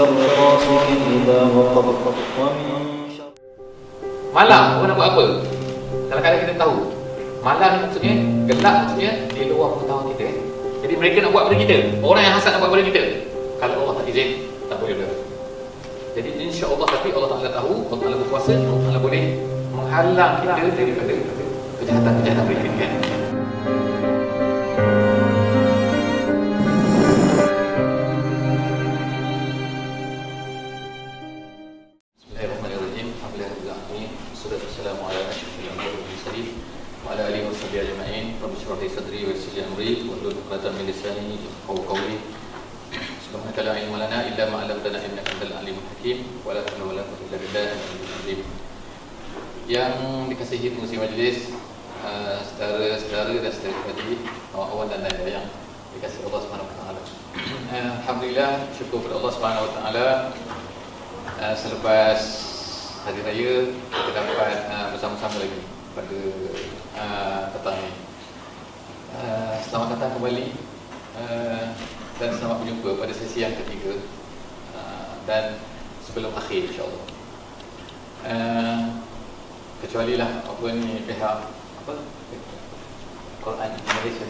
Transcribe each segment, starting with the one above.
شر غاسق إذا وقب ومن شر. Malam, orang nak buat apa? Kadang-kadang kita tahu malam ni maksudnya, gelap maksudnya di luar pengetahuan kita. Jadi mereka nak buat pada kita, orang yang hasad nak buat pada kita. Kalau Allah tak izin, tak boleh berlaku. Jadi insya-Allah, tapi Allah Ta'ala tahu, Allah Ta'ala berkuasa, Allah Ta'ala boleh menghalang kita daripada kejahatan-kejahatan mereka ni kan. Bismillahirrahmanirrahim. Alhamdulillahirrahmanirrahim. Wassalamu ala asyrafil anbiya'i wal mursalin wa ala alihi wa sahbihi ajma'in. Rabbi shrah li sadri wa yassir li amri wahlul 'uqdatam min lisani yafqahu qawli. Subhanaka la ilma lana illa ma 'allamtana innaka antal alimul hakim. Wa la hawla wa la quwwata illa billah. Yang dikasihi pengurusi majlis, saudara-saudara dan saudari-saudari, awak-awak dan anda yang dikasihi Allah Subhanahu wa taala. Alhamdulillah, syukur kepada Allah Subhanahu wa taala, selepas hari raya kita dapat bersama-sama lagi pada petang ini. Selamat datang kembali dan selamat berjumpa pada sesi yang ketiga dan sebelum akhir insya-Allah. Kecuali lah apa ni pihak apa Quran Malaysia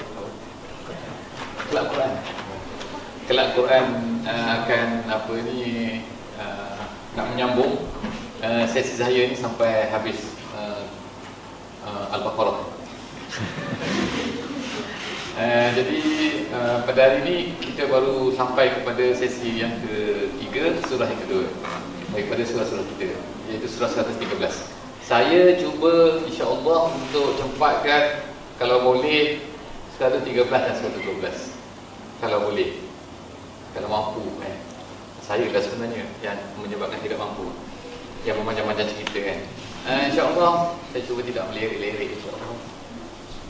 kelak Quran akan apa ni nak menyambung sesi saya ni sampai habis Al-Baqarah. Jadi pada hari ini kita baru sampai kepada sesi yang ketiga, surah yang kedua daripada surah-surah kita, iaitu surah 113. Saya cuba insya-Allah untuk tempatkan kalau boleh 113 dan 112. Kalau boleh. Kalau mampu kan. Saya lah sebenarnya yang menyebabkan tidak mampu. Yang memanjang-manjang cerita kan. Insya-Allah saya cuba tidak melirik-lirik insya-Allah.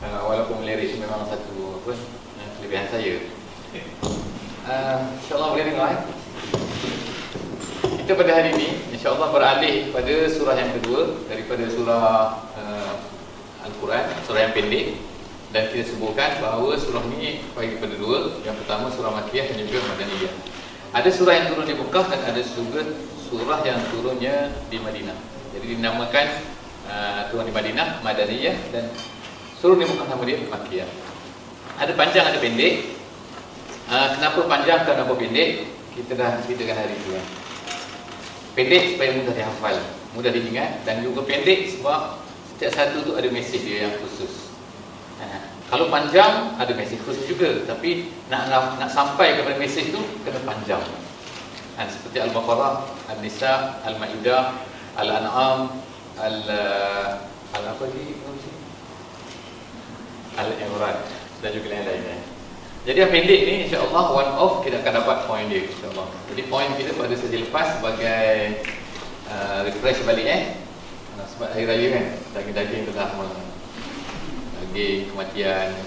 Walaupun melirik itu memang satu apa kelebihan saya. Insya-Allah boleh dengar Kita pada hari ini insya-Allah beralih pada surah yang kedua daripada surah Al-Quran, surah yang pendek, dan kita sebutkan bahawa surah ini bagi pada dua. Yang pertama surah Makkiyah dan juga Madaniyah. Ada surah yang turun di Mekah dan ada juga surah yang turunnya di Madinah. Jadi dinamakan turun di Madinah Madaniyah dan turun di Mekah nama dia Makkiyah. Ada panjang ada pendek. Kenapa panjang, kenapa pendek? Kita dah ceritakan hari ini ya. Pendek supaya mudah dihafal, mudah diingat, dan juga pendek sebab setiap satu tu ada mesej dia yang khusus. Kalau panjang ada mesej khusus juga, tapi nak sampai kepada mesej tu kena panjang. Seperti Al-Baqarah, Al-Nisa, Al-Maidah, Al-An'am, apa lagi? Al-Imran dan juga lain-lainnya. Jadi yang pendek ni insya-Allah one off kita akan dapat poin dia insya-Allah. Jadi poin kita pada sesi lepas sebagai refresh balik sebab hari raya kan, daging-daging telah daging kematian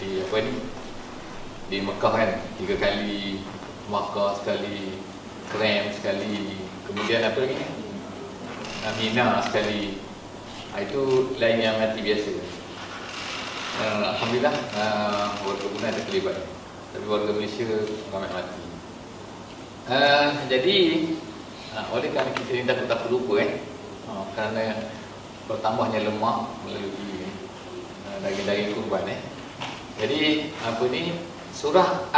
di apa ni? Di Mekah kan 3 kali, Makkah sekali, Krem sekali, kemudian apa lagi? Mina sekali. Itu lain yang mati biasa. Alhamdulillah warga Brunei ada terlibat, tapi warga Malaysia ramai mati. Jadi oleh kerana kita ni takut lupa kerana bertambahnya lemak melalui daging-daging kurban Jadi apa ni surah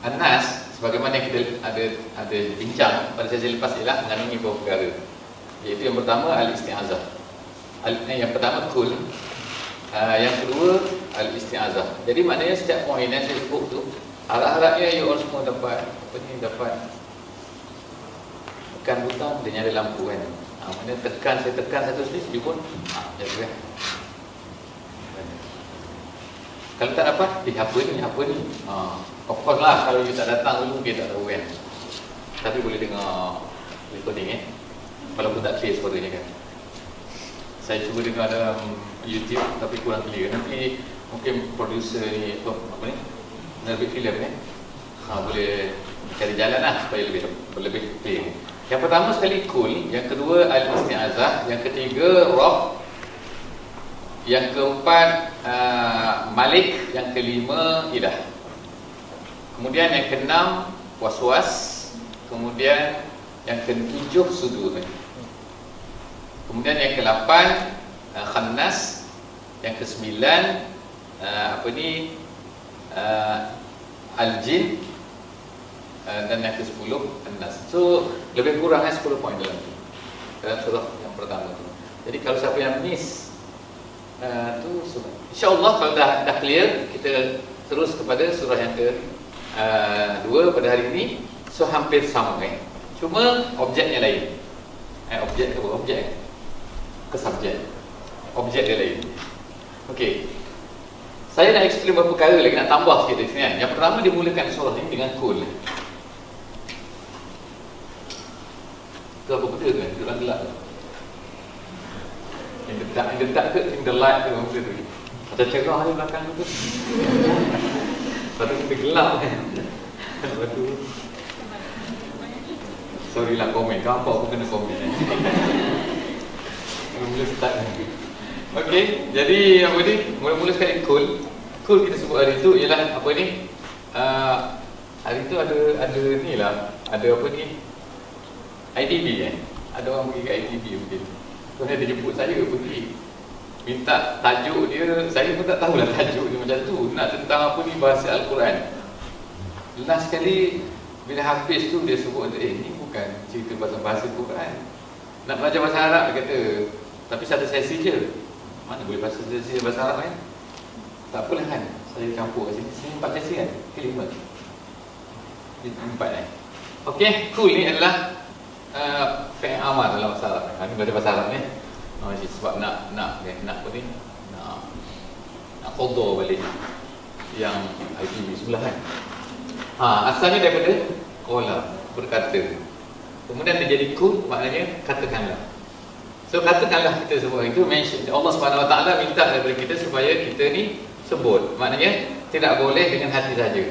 An-Nas sebagaimana kita ada bincang pada sesi lepas ialah mengandungi beberapa perkara, iaitu yang pertama al-isti'azah. Yang pertama kul. Yang kedua al-isti'azah. Jadi maknanya setiap poin yang saya sebut tu harap-harapnya you all semua dapat apa ni, dapat tekan butang dia nyala lampu kan. Maknanya saya tekan satu switch you pun jadi kan. Kalau tak dapat apa ni of course lah, kalau you tak datang dulu mungkin tak tahu kan, tapi boleh dengar recording walaupun tak clear suaranya kan. Saya cuba dengar dalam YouTube tapi kurang clear. Nanti mungkin producer ni apa ni, penerbit filem boleh cari jalan lah supaya lebih clear. Yang pertama sekali kul, yang kedua al-isti'azah, yang ketiga Rabb, yang keempat Malik, yang kelima Ilah. Kemudian yang keenam waswas, kemudian yang ke-7 sudur. Kemudian yang ke-8 khannas, yang ke-9 al-jin, dan yang ke-10 an-nas. So lebih kurang 10 poin dalam surah yang pertama tu. Jadi kalau siapa yang miss tu insya-Allah kalau dah clear, kita terus kepada surah yang ke-2 pada hari ini. So hampir sama kan. Cuma objeknya lain. Objek ke objek? Ke subjek. Objek dia lain. Okey. Saya nak explain beberapa perkara lagi, nak tambah sikit di sini kan. Yang pertama, dia mulakan surah ini dengan kul. Itu apa benda tu kan? Duduk gelap tu. Yang dedak ke, yang delight ke, benda tu. Macam cerah di belakang tu. Lepas tu kita gelap kan. Lepas tu sorry lah komen, gampang pun kena komen. Mula start lagi. Okey, jadi apa ni? Mula-mula sekali kul kita sebut hari tu ialah apa ni? Hari tu ada ni lah, ada apa ni? ITB kan? Ada orang pergi kat ITB mungkin. So dia jemput saya pergi. Minta tajuk dia, saya pun tak tahulah tajuk dia macam tu. Nak tentang apa ni, bahasa Al-Quran. Last sekali bila Hafiz tu dia sebut, ni bukan cerita pasal bahasa Quran. Nak belajar bahasa Arab dia kata. Tapi satu sesi je. Mana boleh bahasa sesi bahasa Arab kan? Tak apalah kan. Saya campur kat sini 4 sesi kan? Ke 5? 4 kan? Okey, cool ni adalah fi'il amar dalam bahasa Arab. Kami belajar bahasa Arab ni. Sebab nak apa ni? Nak qadha balik yang ITB sebelah kan. Asalnya daripada qala, berkata. Kemudian dia jadi kul, maknanya katakanlah. So katakanlah kita semua itu mention. Allah Subhanahu Wa Taala minta daripada kita supaya kita ni sebut. Maknanya tidak boleh dengan hati saja.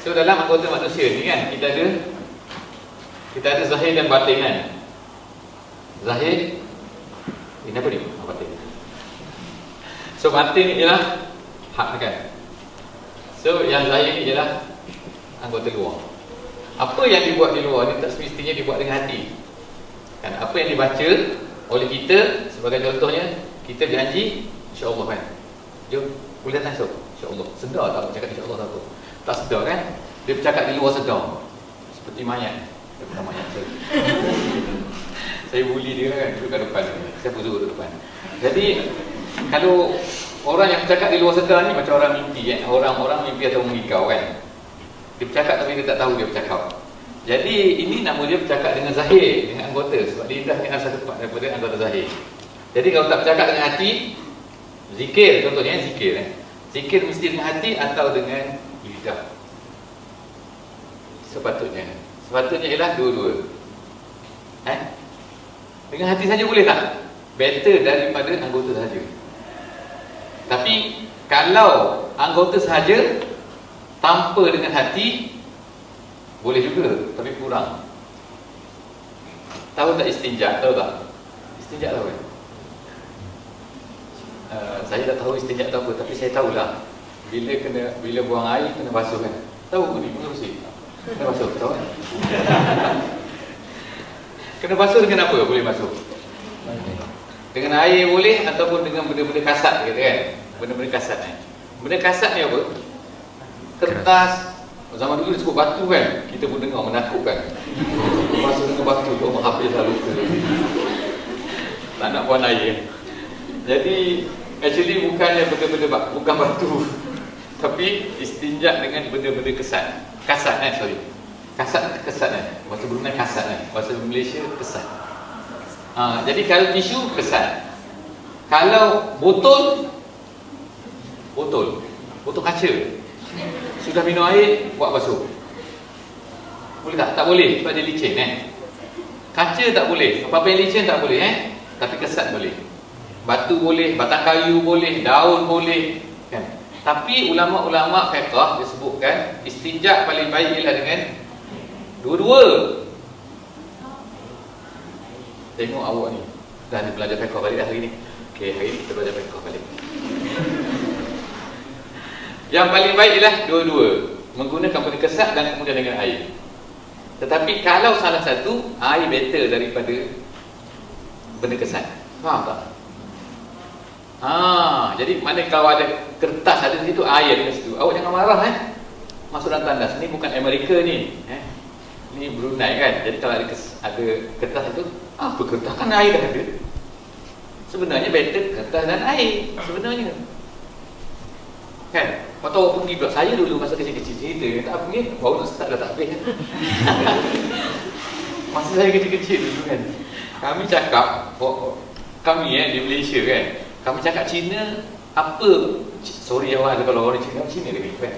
So dalam anggota manusia ni kan kita ada zahir dan batin kan. Zahir ini apa ni? Batin. So batin ni ialah hak kan. So yang zahir ni ialah anggota luar. Apa yang dibuat di luar ni tak semestinya dibuat dengan hati. Kan apa yang dibaca oleh kita, sebagai contohnya, kita janji insya-Allah kan. Jom kuliah esok insya-Allah. Sedar tak cakap insya-Allah tak apa. Tak sedar kan? Dia bercakap di luar sedar. Seperti mayat. Dia bukan mayat saya. Saya bully dia kan, duduk kat depan. Saya pun duduk depan. Jadi kalau orang yang bercakap di luar sedar ni macam orang mimpi kan. Orang-orang mimpi atau mengikau kan. Dia bercakap tapi dia tak tahu dia bercakap. Jadi ini nama dia bercakap dengan zahir, dengan anggota. Sebab dia dah dengan satu part daripada anggota zahir. Jadi kalau tak bercakap dengan hati, zikir contohnya zikir kan. Zikir mesti dengan hati atau dengan lidah. Sepatutnya ialah dua-dua. Dengan hati saja boleh tak? Better daripada anggota sahaja. Tapi kalau anggota sahaja tanpa dengan hati boleh juga, tapi kurang. Tahu tak istinja? Tahu tak? Istinja tahu kan? Saya tak tahu istinja tu apa, tapi saya tahulah bila buang air kena basuh kan. Tahu ni kena bersih. Kena basuh, tahu kan? Kena basuh dengan apa boleh basuh? Dengan air boleh ataupun dengan benda-benda kasar kata kan? Benda-benda kasar kan? Benda kasar ni apa? Kertas. Zaman dulu disebut batu kan. Kita pun dengar menakutkan. Basuh dengan batu tu menghapis lalu ke. Tak nak buang air. Jadi actually bukannya benda-benda bukan batu. Tapi istinja dengan benda-benda kasar sorry. Kasar bahasa Brunei kasar bahasa Malaysia kesat. Jadi kalau tisu kesat. Kalau botol kaca. Sudah minum air, buat basuh. Boleh tak? Tak boleh sebab dia licin Kaca tak boleh. Apa-apa yang licin tak boleh tapi kesat boleh. Batu boleh, batang kayu boleh, daun boleh kan. Tapi ulama-ulama fiqh dia sebutkan istinja paling baik ialah dengan dua-dua. Tengok awak ni dah ada belajar fiqh balik dah hari ni. Okey, hari ni kita belajar fiqh balik. Yang paling baik ialah dua-dua, menggunakan benda kesat dan kemudian dengan air. Tetapi kalau salah satu, air better daripada benda kesan. Faham tak? Jadi mana kalau ada kertas ada di situ, air di situ, awak jangan marah masuk dalam tandas. Ni bukan Amerika ni, ni Brunei kan. Jadi kalau ada kertas itu, apa kertas, kan air dah ada. Sebenarnya better kertas dan air sebenarnya, kan? Atau awak pergi pula, saya dulu masa kecil-kecil cerita, tak pergi, baru nak start dah tak habis. Masa saya kecil-kecil dulu kan, kami cakap, kami di Malaysia kan, kami cakap Cina apa, sorry awak kalau orang Cina lagi kan,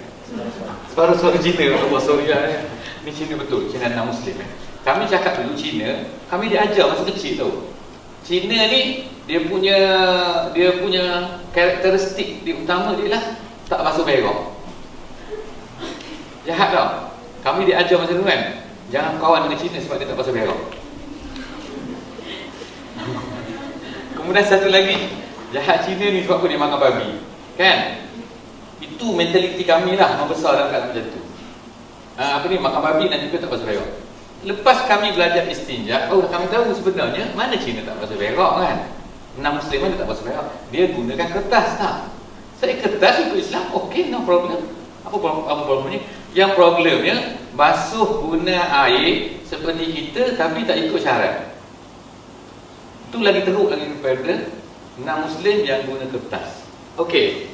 suara Cina, sorry lah, ni Cina betul, Cina non-Muslim kan. Kami cakap dulu Cina, kami diajar masa kecil tau, Cina ni dia punya karakteristik dia utama dia lah tak basuh berak. Jahat tau. Kami diajar masa dulu kan, jangan kawan dengan Cina sebab dia tak basuh berak. Kemudian satu lagi, jahat Cina ni sebab apa dia makan babi, kan? Itu mentaliti kami lah, membesar dalam keadaan macam tu. Makan babi dan juga tak basuh berak. Lepas kami belajar istinja, kami tahu sebenarnya mana Cina tak basuh berak kan. Non-Muslim dia tak basuh berak, dia gunakan kertas tak. Saya kertas ikut Islam, okey, no problem. Apa problemnya? Yang problemnya basuh guna air seperti kita tapi tak ikut syarat. Itu lagi teruk lagi daripada non-Muslim yang guna kertas. Okey,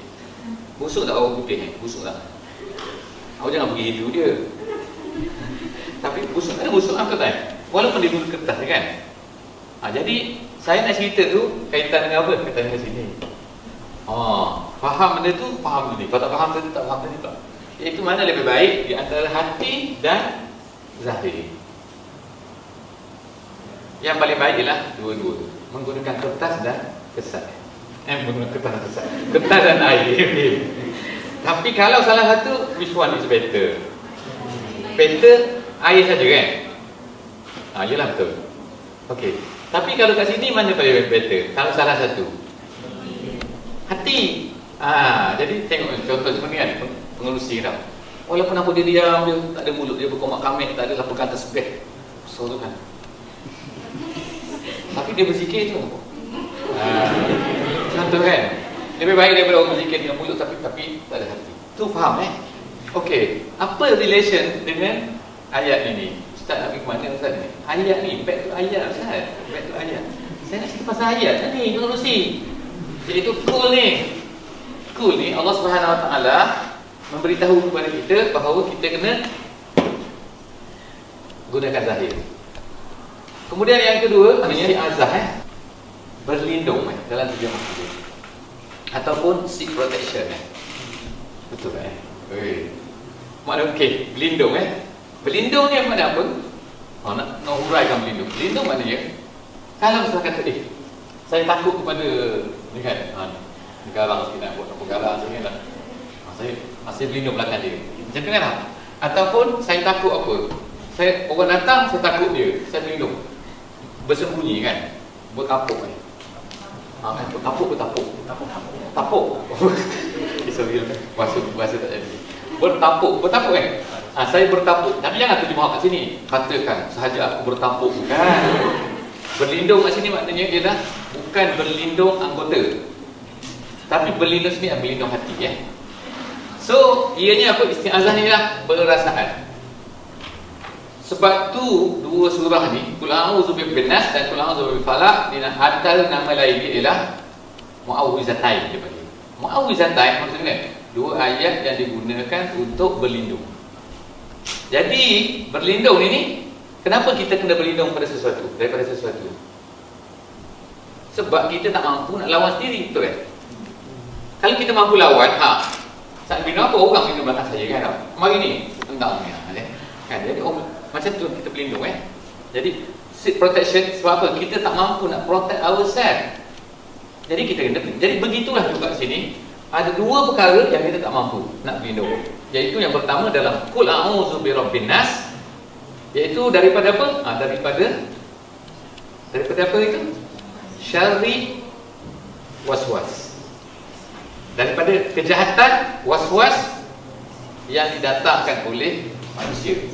busuk tak awak putih ni? Busuk tak? Awak jangan pergi hidu dia. Tapi busuk, ada busuk apa tak? Walaupun dia guna kertas kan. Jadi saya nak cerita tu kaitan dengan apa? Kaitan dengan sini. Faham benda tu, faham benda ni. Kalau tak faham benda tu, tak faham benda tu. Iaitu mana lebih baik di antara hati dan zahir. Yang paling baik ialah dua-dua, menggunakan kertas dan kesan. Menggunakan kertas dan kesan, kertas dan air. Tapi kalau salah satu, which one is better? Better air saja kan? Yelah betul. Okey. Tapi kalau kat sini mana paling better? Kalau salah satu, hati. Jadi tengok contoh sebenarnya kan, pengerusi tau. Walaupun apa dia diam, dia tak ada mulut, dia berkomak kamit, tak ada lapukan tersebut, so tu kan. Tapi dia berzikir tu. Contoh kan, lebih baik daripada orang berzikir dengan mulut tapi tak ada hati. Tu faham Okey, apa relation dengan ayat ini? Ustaz nak pergi ke mana Ustaz ni? Ayat ni, back to ayat Ustaz. Back to ayat. Saya nak cerita pasal ayat ni, pengerusi. Iaitu kul ni. Kul ni Allah Subhanahu Wa Taala memberitahu kepada kita bahawa kita kena gunakan zahir. Kemudian yang kedua, maknanya azah berlindung dalam tujuan maksud. Ataupun seek protection Betul makna okey, berlindung Berlindung ni makna apa? Nak huraikan berlindung. Berlindung maknanya kalau misalkan kata saya takut kepada ni kan, garang sikit nak buat garang sikit lah. Saya masih berlindung belakang dia. Macam tu kan? Ataupun saya takut apa? Orang datang, saya takut dia, saya berlindung. Bersembunyi kan? Berkapuk berkapuk Tapuk. Sorry, bahasa tak jadi. Bertapuk kan? Saya bertapuk. Tapi jangan terjemah kat sini. Katakan sahaja aku bertapuk, kan? Berlindung kat sini maknanya ialah bukan berlindung anggota, tapi berlindung sini berlindung hati So, ianya apa? Isti'azah ni lah perasaan. Sebab tu dua surah ni, Qul a'udzu birabbin nas dan Qul a'udzu birabbil falaq, antara nama lain dia ialah mu'awwizatain dia panggil. Mu'awwizatain maksudnya kan, dua ayat yang digunakan untuk berlindung. Jadi, berlindung ini, kenapa kita kena berlindung pada sesuatu, daripada sesuatu? Sebab kita tak mampu nak lawan sendiri, betul kan? Kalau kita mampu lawan, saat bina apa orang bina belakang saya kan? Mari ni, tentang ni kan? Jadi macam tu kita berlindung Jadi seek protection sebab apa? Kita tak mampu nak protect ourselves. Jadi kita kena. Jadi begitulah juga di sini. Ada dua perkara yang kita tak mampu nak berlindung. Iaitu yang pertama dalam Qul a'udzu birabbin nas, iaitu daripada apa? Daripada apa itu? Syarri waswas. Daripada kejahatan waswas yang didatangkan oleh manusia.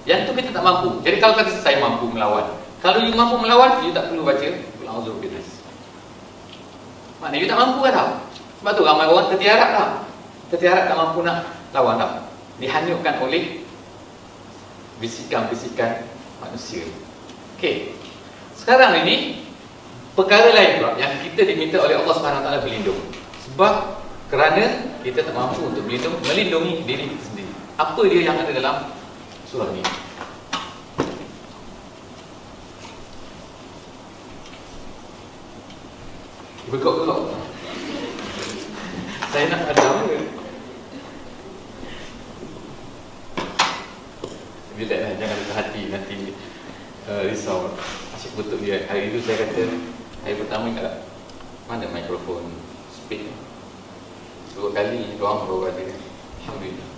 Yang tu kita tak mampu. Jadi kalau kata saya mampu melawan, kalau you mampu melawan, you tak perlu baca Qul a'udzu birabbin nas. Maknanya you tak mampu kan tau. Sebab tu ramai orang tertiarap tau. Tertiarap tak mampu nak lawan tau. Dihanyutkan oleh bisikan-bisikan manusia. Okey. Sekarang ini perkara lain pula yang kita diminta oleh Allah SWT berlindung. Sebab kerana kita tak mampu untuk melindungi diri kita sendiri. Apa dia yang ada dalam surah ni? Bekok-bekok. Saya nak ada apa? Bila jangan ada hati nanti risau. Asyik betul dia. Hari itu saya kata, hari pertama ingat tak? Mana mikrofon speak? 2 kali doang baru ada. Alhamdulillah.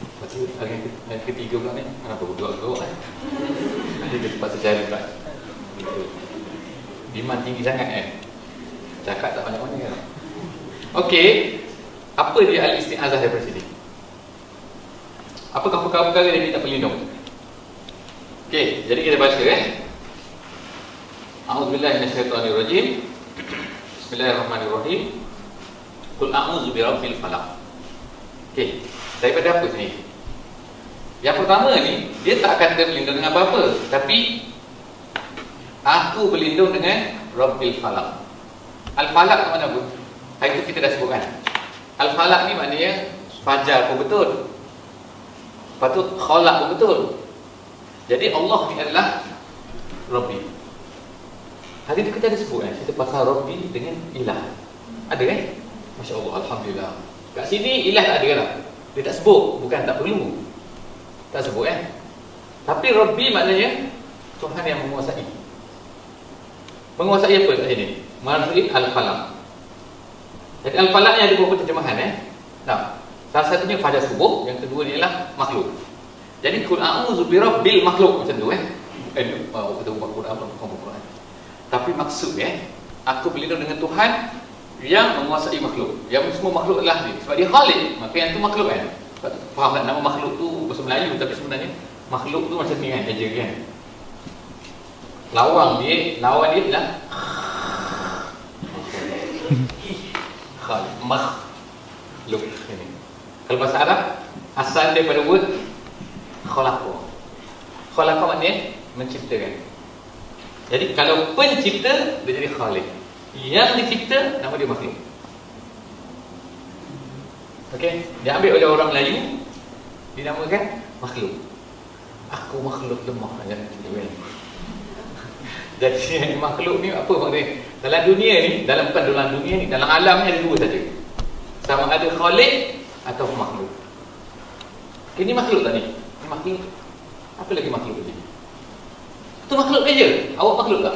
Lepas tu hari ketiga pula ni, kenapa berdoa-doa kan? Nanti dia terpaksa cari pula. Demand tinggi sangat cakap tak banyak-banyak kan? Okey. Apa dia al-isti'azah daripada sini? Apakah perkara-perkara yang kita pelindung? Okey, jadi kita baca A'udzubillahi minasyaitonirrajim. Bismillahirrahmanirrahim. Qul a'udzu birabbil falaq. Okey, daripada apa sini? Yang pertama ni, dia tak kata berlindung dengan apa-apa, tapi aku berlindung dengan Rabbil Falaq. Al-Falaq ke mana pun? Hari itu kita dah sebutkan. Al-Falaq ni maknanya fajar pun betul. Lepas tu khalaq pun betul. Jadi Allah ni adalah Rabbi. Hari itu kita ada sebut kita pasal Rabbi dengan ilah. Ada kan? Masya Allah, Alhamdulillah. Kat sini ilah tak ada lah. Dia tak sebut, bukan tak perlu. Tak sebut Tapi Rabbi maknanya Tuhan yang menguasai. Menguasai apa kat sini? Maksudnya Al-Falaq. Jadi Al-Falaq ni ada beberapa terjemahan Nah, salah satunya fajar subuh, yang kedua ni ialah makhluk. Jadi Qul a'udzu birabbil makhluk macam tu kata Quran Quran. Tapi maksud aku berlindung dengan Tuhan yang menguasai makhluk. Yang semua makhluk adalah dia. Sebab dia Khaliq, maka yang tu makhluk Sebab tu faham tak nama makhluk tu bahasa Melayu, tapi sebenarnya makhluk tu macam ni eja kan. Lawan dia adalah Khaliq, makhluk ini. Kalau bahasa Arab asal daripada word khalaqa. Khalaqa maknanya menciptakan. Jadi kalau pencipta dia jadi Khaliq. Yang dicipta nama dia makhluk. Okey, dia ambil oleh orang Melayu dinamakan makhluk. Aku makhluk lemah jangan gitu kan. Jadi makhluk ni apa maknanya? Dalam dunia ni, dalam dunia ni, dalam alam ni ada dua saja. Sama ada Khaliq atau makhluk. Ini makhluk tak ni? Ini makhluk. Apa lagi makhluk tadi? Itu makhluk ke je? Awak makhluk tak?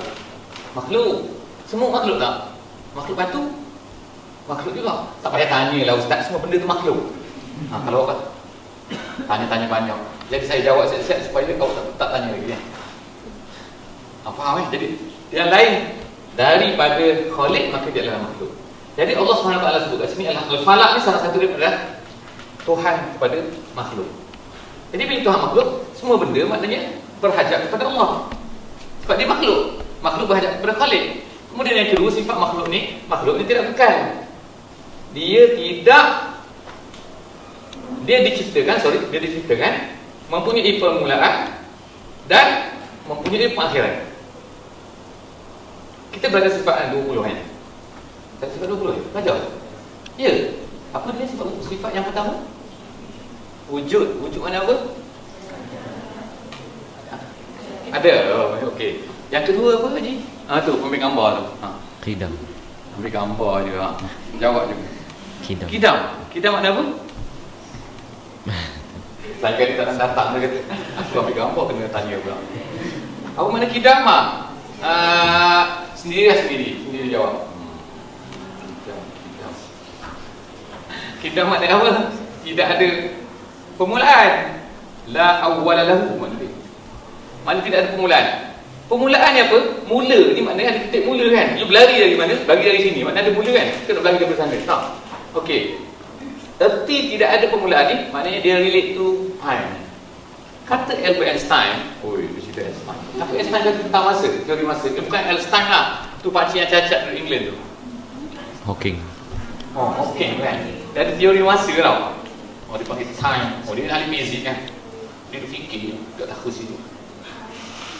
Makhluk. Semua makhluk tak? Makhluk batu? Makhluk juga. Tak payah tanya lah ustaz, semua benda tu makhluk. Kalau awak tanya-tanya banyak, jadi saya jawab siap-siap supaya kau tak tanya lagi faham Jadi yang lain daripada Khaliq maka dia adalah makhluk. Jadi Allah SWT sebut kat sini adalah Al-Falaq ni salah satu daripada Tuhan kepada makhluk. Jadi bila Tuhan makhluk, semua benda maknanya berhajat kepada Allah. Sebab dia makhluk. Makhluk berhajat kepada Khaliq. Kemudian yang kedua, sifat makhluk ni tidak kekal. Dia diciptakan mempunyai permulaan dan mempunyai pengakhiran. Kita belajar sifat 20 sifat 20 belajar. Ya. Apa dia sifat yang pertama? Wujud mana apa? Ada. Okey. Yang kedua apa Haji? Tu ambil gambar tu. Qidam. Ambil gambar je Jawab je. Qidam. Qidam makna apa? Saya kata tak datang dia kata. Aku ambil gambar kena tanya pula. Apa mana qidam Sendiri jawab. Qidam makna apa? Tidak ada permulaan. La awwala lahu makna. Mana tidak ada permulaan. Permulaan ni apa? Mula ni maknanya ada titik mula kan. You berlari dari mana? Lari dari sini. Maknanya ada mula kan? Kita nak berlari dari sana. Tak. Okey. Erti tidak ada permulaan ni maknanya dia relate to time. Kata Albert Einstein, oi, dia cerita Einstein. Apa Einstein kata tentang masa, teori masa. Dia bukan Einstein lah. Tu pakcik yang cacat dari England tu. Hawking. Oh, Hawking kan. Dia ada teori masa tau. Oh, dia panggil time. Oh, dia ahli fizik kan. Dia fikir, tak tahu situ.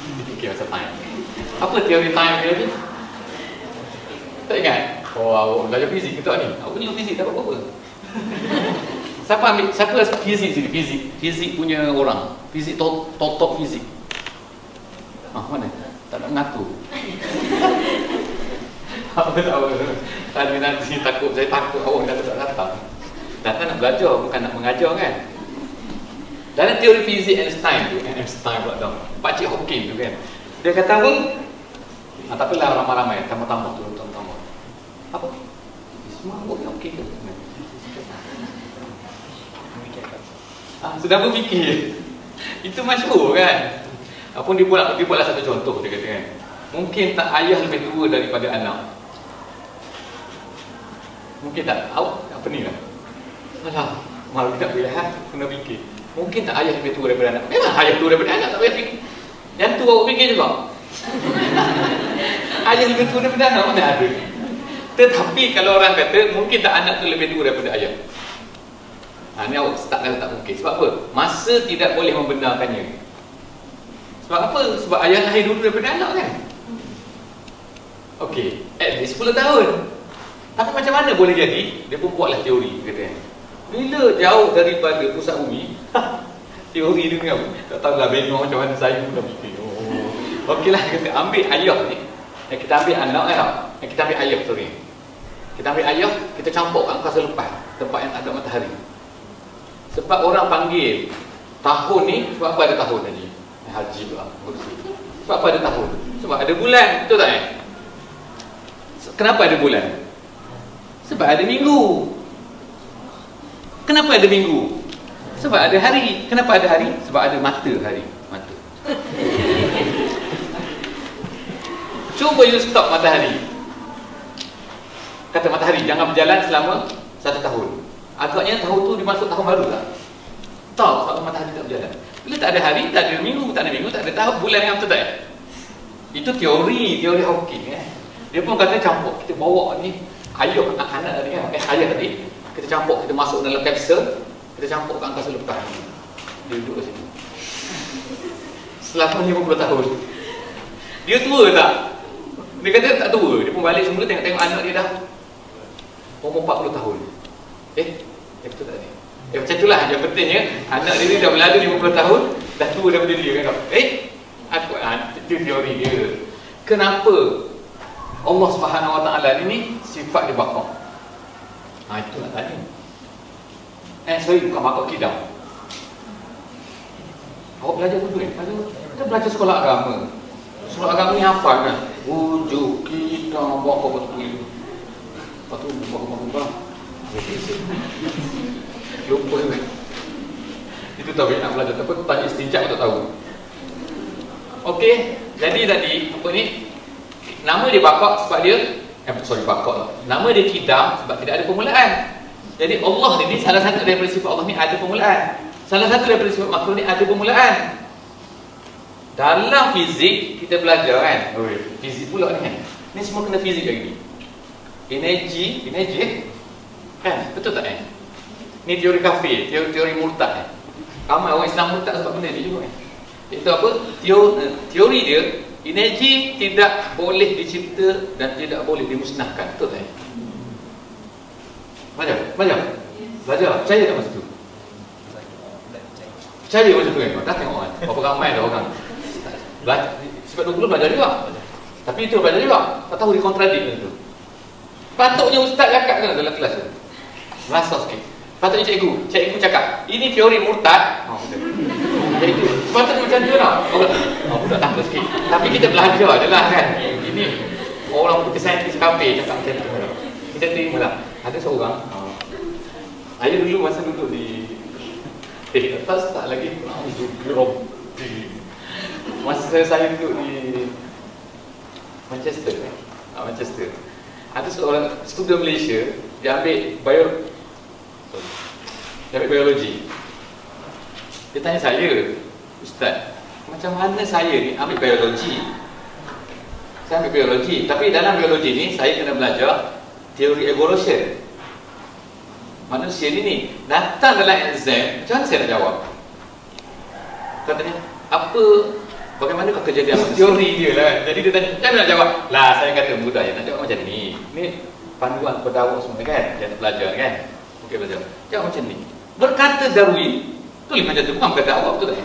Dia fikir pasal time. Apa teori time dia ni? Tak ingat? Oh, awak belajar fizik ke tak ni? Aku ni fizik tak apa-apa. Siapa fizik sini? Fizik punya orang. Fizik top fizik. Mana? Tak nak mengatur. Apa tahu. Tadi nanti takut, saya takut awak tak datang. Datang nak belajar, bukan nak mengajar kan. Dalam teori fizik Einstein tu, Einstein pula tahu. Pakcik Hawking tu kan. Dia kata apa? Tak apalah ramai-ramai, tambah-tambah turun-tambah. Apa? Semua Hawking tu. Sedang berfikir. Itu masyhur kan. Apa dia buatlah satu contoh dia kata kan. Mungkin tak ayah lebih tua daripada anak. Mungkin tak. Awak apa ni lah. Alah, malu tak boleh kena fikir. Mungkin tak ayah lebih tua daripada anak. Memang ayah tua daripada anak tak payah fikir. Yang tu awak fikir juga. Ayah lebih tua daripada anak mana ada. Tetapi kalau orang kata mungkin tak anak tu lebih tua daripada ayah. Ni awak start tak mungkin. Sebab apa? Masa tidak boleh membenarkannya. Sebab apa? Sebab ayah lahir dulu daripada anak kan? Okey, at least 10 tahun. Tapi macam mana boleh jadi? Dia pun buatlah teori katanya. Bila jauh daripada pusat bumi, teori dia ni apa? Tak tahulah bengong macam mana saya pun dah fikir. Okeylah, kita ambil ayah ni. Kita ambil anak kan? Kita ambil ayah, sorry. Kita ambil ayah, kita campur kat angkasa lepas, tempat yang tak ada matahari. Sebab orang panggil tahun ni, sebab apa ada tahun tadi? Haji tu lah. Sebab apa ada tahun? Sebab ada bulan, betul tak? Kenapa ada bulan? Sebab ada minggu. Kenapa ada minggu? Sebab ada hari. Kenapa ada hari? Sebab ada mata hari. Mata. Cuba you stop matahari. Kata matahari jangan berjalan selama 1 tahun. Agaknya tahun tu dimasuk tahun baru tak? Tak, sebab matahari tak berjalan. Bila tak ada hari, tak ada minggu, tak ada tahun, bulan yang betul tak? Itu teori Hawking kan. Dia pun kata campur, kita bawa ni ayah anak tadi kan, ayah tadi kita campur, kita masuk dalam kapsul, kita campur ke angkasa lepas. Dia duduk kat sini selama 50 tahun. Dia tua tak? Dia kata tak tua. Dia pun balik semula tengok anak dia dah umur 40 tahun. Betul tak ni? Macam itulah yang pentingnya anak dia ni dah berlalu 50 tahun, dah tua daripada dia kan. Itu teori dia. Kenapa Allah Subhanahu Wa Taala ini sifat dia baqa? Itu nak tanya. Sorry, bukan baqa kidam. Awak belajar dulu kan? Kita belajar sekolah agama. Sekolah agama ni hafal kan? Wujud kidam baqa betul. Lepas tu baqa. Lupa kan? Itu tahu nak belajar. Tapi tanya istinjak pun tak tahu. Okey, jadi tadi apa ni? Nama dia baqa sebab dia baqa lah. Nama dia kidam sebab tidak ada permulaan. Jadi Allah ni salah satu daripada sifat Allah ni ada permulaan. Salah satu daripada sifat makhluk ni ada permulaan. Dalam fizik kita belajar kan. Fizik pula ni kan. Ni semua kena fizik lagi ni. Energi kan? Betul tak kan? Ni teori kafir, teori murtad. Ramai orang Islam murtad sebab benda ni juga kan. Itu apa? Teori dia, energi tidak boleh dicipta dan tidak boleh dimusnahkan. Betul tak? Belajar. Percaya tak masa tu? Percaya masa tu kan? Dah tengok kan? Berapa ramai dah orang sebab 20 belajar juga. Tapi itu belajar juga. Tak tahu dikontradik tu. Patutnya ustaz cakap kan dalam kelas tu. Rasa sikit. Patutnya cikgu cakap, ini teori murtad. Jadi sepatutnya macam tu lah. Budak takut sikit. Tapi kita belajar je lah kan. Ini orang putih saintis kafir cakap macam tu. Kita terima lah. Ada seorang, saya dulu masa duduk di atas tak lagi masa saya duduk di Manchester. Ada seorang student Malaysia, dia ambil biologi. Dia tanya saya, Ustaz, macam mana saya ni ambil biologi? Saya ambil biologi, tapi dalam biologi ni saya kena belajar teori evolution. Manusia ni datang dalam exam, macam mana saya nak jawab? Katanya, bagaimana kejadian teori dia lah. Jadi dia tanya, macam mana nak jawab? Lah, saya kata mudah ya, nak jawab macam ni. Ni panduan kepada awak semua kan, yang nak belajar kan. Okey, belajar. Jawab macam ni. Berkata Darwin, tulis macam tu, bukan berkata awak, betul tak?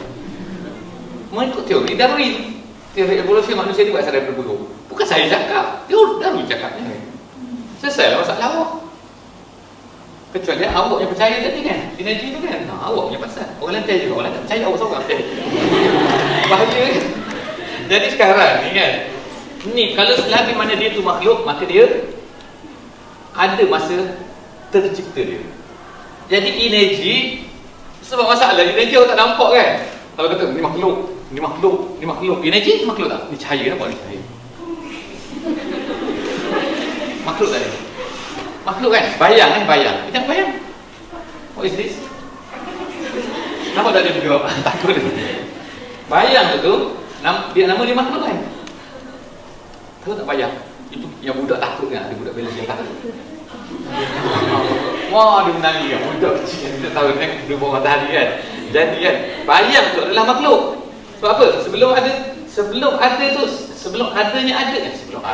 Mengikut teori Darwin. Teori evolusi manusia ni buat sadar berbulu. Bukan saya cakap, teori Darwin cakapnya. Selesai lah masalah awak. Kecuali awak yang percaya tadi kan, sinergi tu kan, awak punya pasal. Orang lain percaya juga, orang lain tak percaya, awak seorang percaya. Bahaya kan. Jadi sekarang ni kan, ni kalau selagi mana dia tu makhluk, maka dia ada masa tercipta dia. Jadi energi, sebab masalah energi awak tak nampak kan. Kalau kata ni makhluk, ni makhluk, ni makhluk, energi makhluk tak? Ni cahaya, nampak ni cahaya. Makhluk tak ni? Makhluk kan? Bayang kan? Bayang. Kita bayang. What is this? Nampak tak dia bergerak? Takut dia. Bayang tu, dia nama dia makhluk kan? Tahu tak bayang? Itu yang budak takut kan? Ada budak bela yang takut. Wah, dia menangis kan? Budak kecil yang tidak tahu kan? Dia bawah matahari kan? Jadi kan? Bayang tu adalah makhluk. Sebab apa? Sebelum adanya ada. Sebelum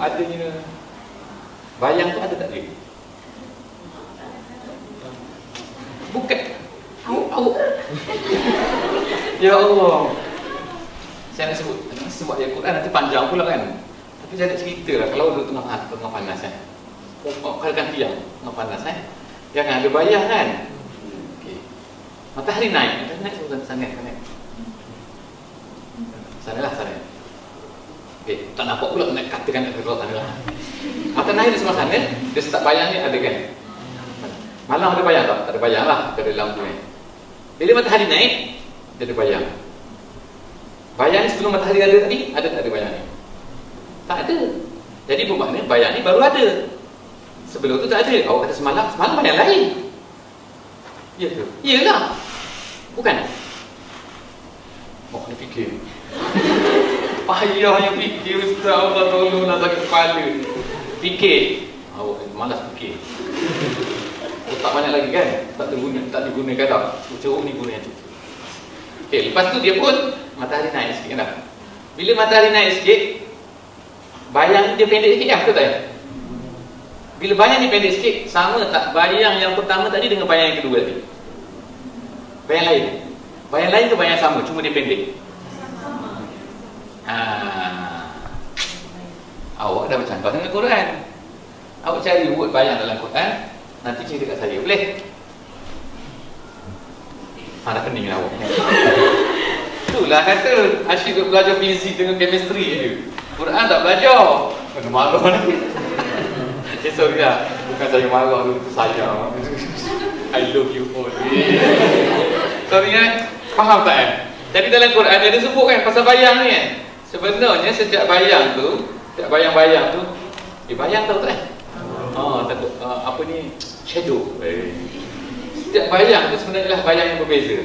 adanya bayang tu ada tak dia? Bukan. Ya Allah. Saya nak sebut ayat Quran nanti panjang pula kan. Tapi saya nak cerita lah. Kalau duduk tengah panas kan, katakan tiang tengah panas kan, jangan ada bayang kan. Okay. Matahari naik sebentar sana kan. Sana. Okay, tak nampak pula nak katakan nak keluar sana lah. Matahari di sebelah sana, dia start bayang ni ada kan. Malam ada bayang tak? Tak ada bayang lah, tak ada lampu ni. Bila matahari naik, dia ada bayang. Bayang ni sebelum matahari ada tadi, ada tak ada bayang ni? Tak ada. Jadi bermakna bayang ni baru ada. Sebelum tu tak ada. Awak kata semalam bayang lain. Ya ke? Iyalah. Bukan? Kena fikir. Payahnya fikir, Ustaz. Allah tolonglah sakit kepala. Fikir. Awak malas fikir. Tak banyak lagi kan? Tak digunakan dah. Ceruk ni guna yang tu. Okay, lepas tu dia pun matahari naik sikit kan dah. Bila matahari naik sikit, bayang dia pendek sikit kan? Betul tak? Bila bayang ni pendek sikit, sama tak bayang yang pertama tadi dengan bayang yang kedua tadi? Bayang lain? Bayang lain ke bayang sama? Cuma dia pendek? Awak dah bercanggah dengan Quran. Awak cari word bayang dalam Quran, nanti cerita kat saya, boleh? Dah pening lah awak. Itulah kata asyik belajar fizik dengan chemistry je. Quran tak belajar. Kena marah lagi. Sorry lah. Bukan saya marah dulu, itu saya. I love you all. Sorry kan? Faham tak kan? Jadi dalam Quran dia ada sebut kan pasal bayang ni kan? Sebenarnya setiap bayang tu, setiap bayang-bayang tu, bayang tahu tak kan? Takut apa ni? Shadow. Setiap bayang itu sebenarnya adalah bayang yang berbeza.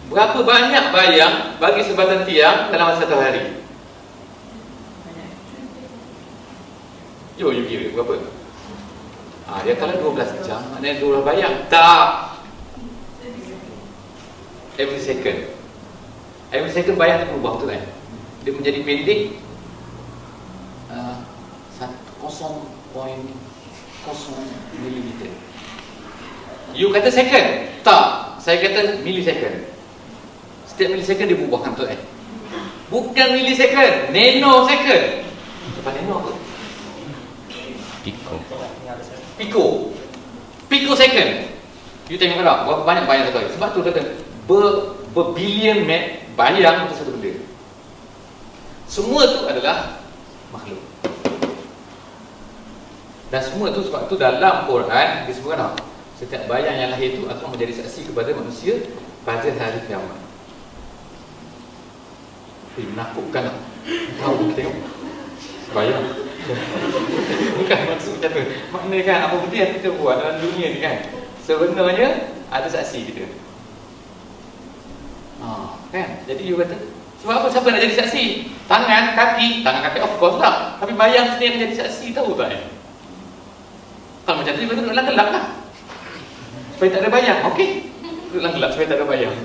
Berapa banyak bayang bagi sebatang tiang dalam masa satu hari? You kira berapa? Dia kalau 12 jam, maknanya 12 bayang. Tak. Every second bayang itu berubah, betul kan? Dia menjadi pendek 0.0 milimeter. You kata second? Tak, saya kata millisecond. Setiap millisecond dia berubah kan, betul kan? Bukan millisecond, nanosecond. Apa nano apa? Pico second. You tengok tak berapa banyak bayang satu hari? Sebab tu kata berbilion bayang itu satu benda. Semua tu adalah makhluk. Dan semua tu sebab tu dalam Quran disebutkan setiap bayang yang lahir itu akan menjadi saksi kepada manusia pada hari kiamat. Menakutkan lah. Tahu kita tengok bayang. Bukan maksud macam tu. Maknanya kan apa benda yang kita buat dalam dunia ni kan, sebenarnya ada saksi kita. Kan? Jadi you kata, sebab apa siapa nak jadi saksi? Tangan kaki of course lah. Tapi bayang sendiri yang jadi saksi, tahu tak? Kalau macam tu, dia duduk dalam gelap lah. Supaya tak ada bayang, okey. Duduk dalam gelap supaya tak ada bayang.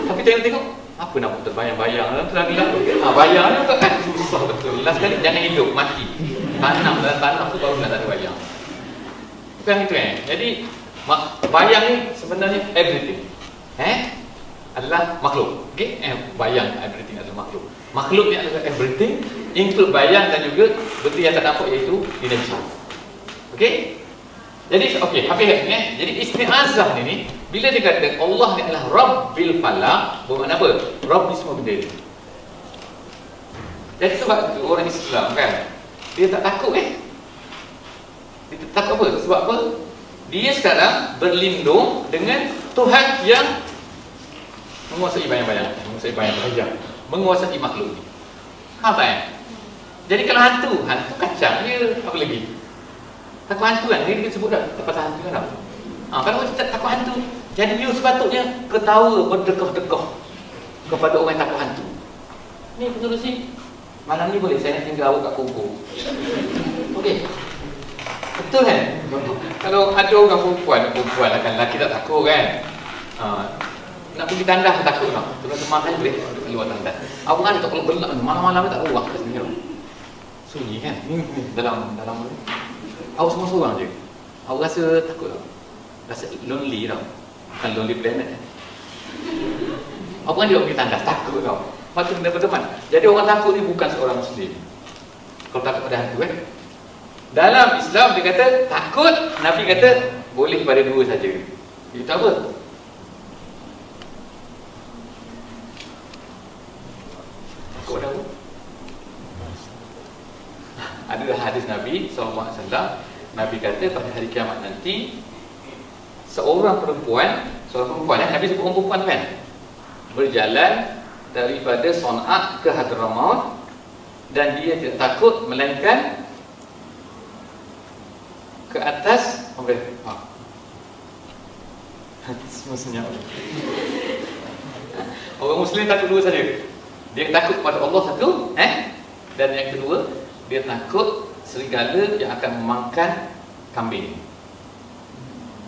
Tapi tengok, apa nak buat terbayang-bayang dalam gelap? Bayang juga kan susah betul. Last kali jangan hidup, mati. Tanam dalam tanam tu baru tak ada bayang. Bukan itu Jadi bayang ni sebenarnya everything adalah makhluk. Okey, bayang everything adalah makhluk. Makhluk ni adalah everything, include bayang dan juga benda yang tak nampak, iaitu energi. Okey? Jadi okey, habis Jadi isti'azah ni bila dia kata Allah ni adalah Rabbil Falaq, bermakna apa? Rabb ni semua benda ni. Jadi sebab itu orang Islam kan, dia tak takut Dia tak takut apa? Sebab apa? Dia sekarang berlindung dengan Tuhan yang menguasai bayang-bayang, menguasai makhluk ni. Jadi kalau hantu kacang dia apa lagi? Takut hantu kan? Dia sebut dah pasal hantu kan? Kalau orang tak takut hantu, jadi you sepatutnya ketawa berdekoh-dekoh kepada orang yang takut hantu. Ni penerusi, malam ni boleh saya nak tinggal awak kat Kumpul. Okey. Betul kan? Kalau ada orang perempuan lah kan, lelaki tak takut kan? Nak pergi tandas takut tak? Teman-teman kan boleh duduk luar tandas. Awak kan tak kalau gelap malam-malam tak ruang kat sini. Sunyi kan? Dalam awak semua seorang je. Awak rasa takut tak? Rasa lonely tau. Bukan lonely planet Awak kan dia pergi tandas, takut tau. Maka kena berteman. Jadi orang takut ni bukan seorang Muslim. Kalau takut pada hantu dalam Islam dia kata takut, Nabi kata boleh pada dua saja. Itu apa? Takut dah. Ada hadis Nabi SAW. Nabi kata pada hari kiamat nanti seorang perempuan Nabi sebut orang perempuan kan, berjalan daripada Son'a ke Hadramaut dan dia tidak takut melainkan ke atas semua senyap. Orang Muslim takut dua saja. Dia takut kepada Allah satu, dan yang kedua dia takut serigala yang akan memakan kambing.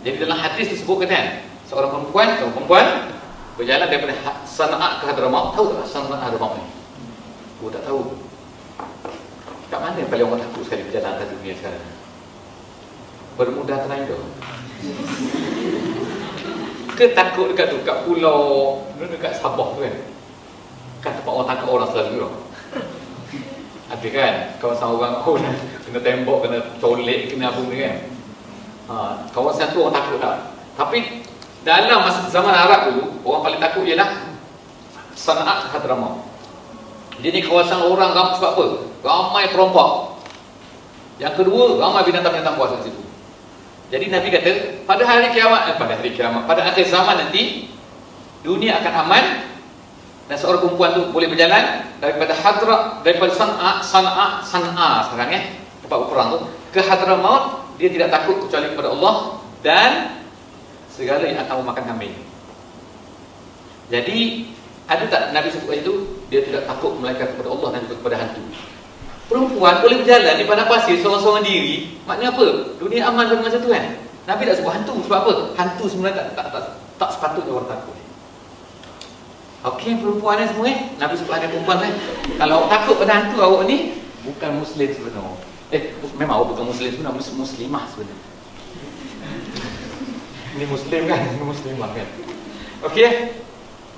Jadi dalam hadis disebutkan kan, seorang perempuan berjalan daripada Son'a ke Hadramaut. Tahu tak Son'a Hadramaut ni? Oh, tak tahu. Kat mana paling orang takut sekali berjalan atas dunia sekarang? Bermudah Triangle. Ke takut dekat tu, kat pulau, dekat Sabah tu kan? Kan tempat orang tangkap orang selalu tu. Ada kan? Kawasan orang kena tembok, kena colek, kena apa ni kan? Kawasan tu orang takut tak? Tapi dalam masa zaman Arab dulu, orang paling takut ialah Son'a Hadramaut. Jadi kawasan orang ramai sebab apa? Ramai perompak. Yang kedua, ramai binatang-binatang buas di situ. Jadi Nabi kata pada hari kiamat, pada akhir zaman nanti dunia akan aman dan seorang perempuan tu boleh berjalan daripada Son'a sekarang tempat berperang tu ke Hadramaut. Dia tidak takut kecuali kepada Allah dan segala yang akan memakan kambing. Jadi ada tak Nabi sebut itu? Dia tidak takut melainkan kepada Allah dan juga kepada hantu. Perempuan boleh berjalan di padang pasir seorang-seorang diri. Maknanya apa? Dunia aman pada masa tu kan? Nabi tak sebut hantu. Sebab apa? Hantu sebenarnya tak sepatutnya orang takut. Okey, perempuan ni semua Nabi sebut ada perempuan kan? Kalau awak takut pada hantu, awak ni bukan Muslim sebenarnya. Memang awak bukan Muslim sebenarnya, Muslimah sebenarnya. Ini Muslim kan? Ini Muslimah kan? Okey?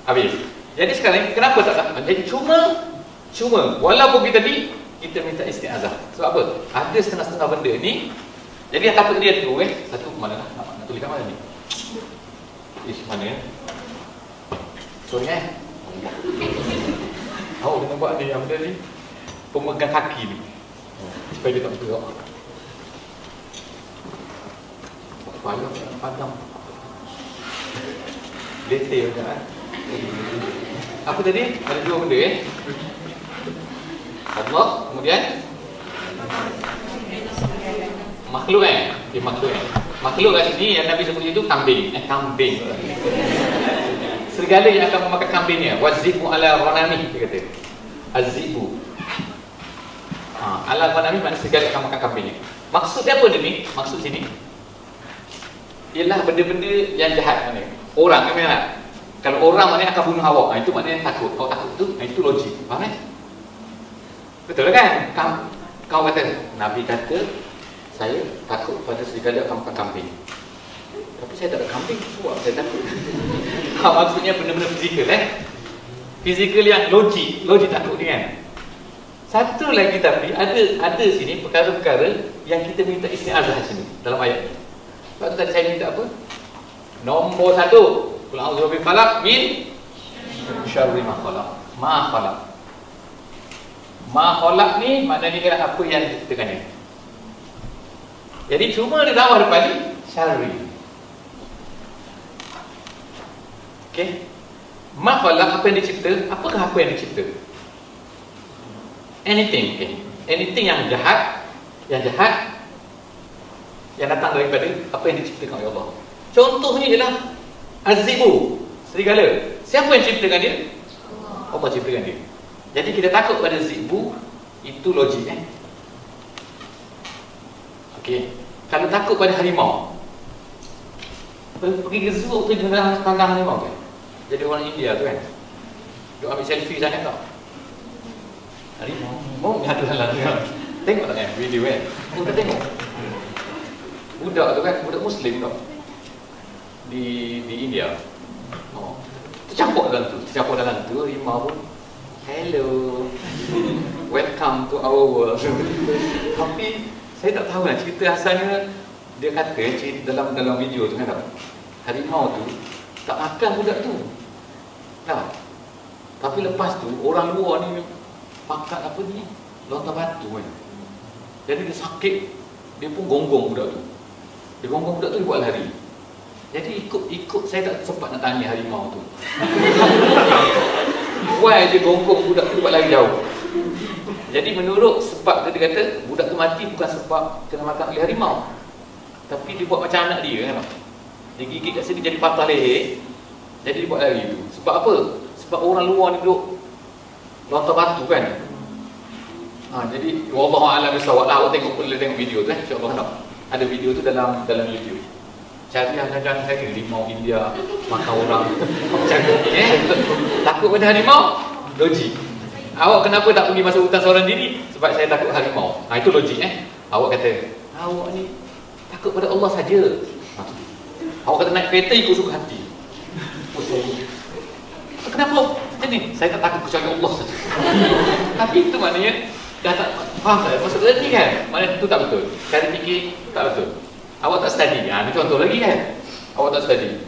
Habis. Jadi sekarang kenapa tak takut? Jadi cuma walaupun kita minta isti'azah. Sebab apa? Ada setengah-setengah benda ni. Jadi yang takut dia tu satu mana lah? Nak tulis kat mana ni? Mana sorry awak kena buat ni, yang benda ni pemegang kaki ni supaya dia tak bergerak. Payah padam letih macam apa tadi? Ada dua benda Allah, kemudian makhluk makhluk Makhluk kat sini yang Nabi sebut itu kambing. Kambing. Serigala yang akan memakan kambingnya. Wazibu ala ghanami, dia kata. Azibu. Ala ghanami maknanya serigala akan makan kambingnya. Maksudnya apa dia ni? Maksud sini ialah benda-benda yang jahat maknanya. Orang kan nak. Kalau orang maknanya akan bunuh awak. Itu maknanya takut. Kau takut tu, itu logik. Faham kan? Betul kan? Kau kata, Nabi kata saya takut pada serigala akan makan kambing. Tapi saya tak ada kambing, sebab saya takut. Maksudnya benda-benda fizikal fizikal yang logik takut ni kan. Satu lagi tapi ada sini perkara-perkara yang kita minta isti'azah sini dalam ayat ni. Sebab tu tadi saya minta apa? Nombor 1, qul a'udzu birabbil falaq min syarri ma khalaq. Ma khalaq. Ma khalaq ni maknanya ialah apa yang diciptakannya. Jadi cuma dia bawah depan ni syarri. Okey. Ma khalaq apa yang dicipta? Apakah apa yang dicipta? Anything, okay. Anything yang jahat yang datang daripada apa yang diciptakan oleh Allah. Contohnya ialah Azibu, serigala. Siapa yang ciptakan dia? Allah ciptakan dia. Jadi kita takut pada Zibu, itu logik Okey. Kalau takut pada harimau, pergi ke zoo tu jangan kandang harimau kan. Jadi orang India tu kan, dia ambil selfie sangat tau. Harimau, ada dalam tu kan. Tengok tak kan video kan? Kita tengok. Budak tu kan, budak Muslim tau. Di India. Tercampur dalam tu, harimau pun hello, welcome to our world. Tapi saya tak tahu lah cerita asalnya. Dia kata dalam video tu kan, harimau tu tak makan budak tu. Tahu? Tapi lepas tu orang luar ni makan apa ni? Lontar batu kan. Jadi dia sakit, dia pun gonggong budak tu. Dia gonggong budak tu, dia buat lari. Jadi ikut saya tak sempat nak tanya harimau tu. Why dia gonggong budak tu buat lari jauh. Jadi menurut sebab dia kata budak tu mati bukan sebab kena makan oleh harimau, tapi dia buat macam anak dia kan. Dia gigit kat sini jadi patah leher. Jadi dia buat lari tu. Sebab apa? Sebab orang luar ni duduk lontar batu kan. Jadi wallahu a'lam bissawab lah. Awak tengok video tu insya-Allah tak. Ada video tu dalam YouTube. Cari jangan saya harimau India makan orang. Macam takut pada harimau? Logik. Awak kenapa tak pergi masuk hutan seorang diri? Sebab saya takut harimau. Itu logik Awak kata, awak ni takut pada Allah saja. Awak kata naik kereta ikut suka hati. Kenapa? Macam ni, saya tak takut kecuali Allah saja. Tapi itu maknanya dah tak faham tak? Maksudnya ni kan, maknanya itu tak betul. Cara fikir tak betul. Awak tak study. Ini contoh lagi kan. Awak tak study,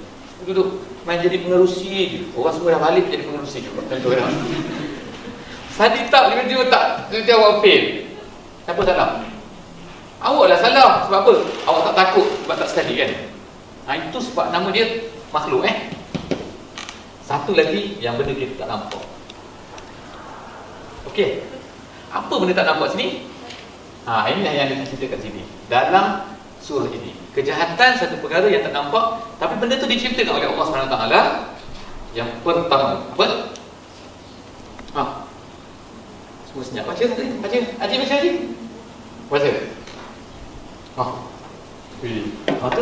duduk main jadi pengerusi je. Orang semua dah balik jadi pengerusi juga. Contoh kan. Study tak, tiba-tiba tak, tiba-tiba awak fail. Siapa salah? Awak lah salah. Sebab apa? Awak tak takut sebab tak study kan. Itu sebab nama dia makhluk Satu lagi yang benda kita tak nampak. Okey. Apa benda tak nampak sini? Inilah yang kita cerita kat sini. Dalam surah ini, kejahatan satu perkara yang tak nampak, tapi benda tu diciptakan oleh Allah SWT. Yang pertama, apa? Semua senyap. Baca tadi. Baca. Haji baca Haji. Baca.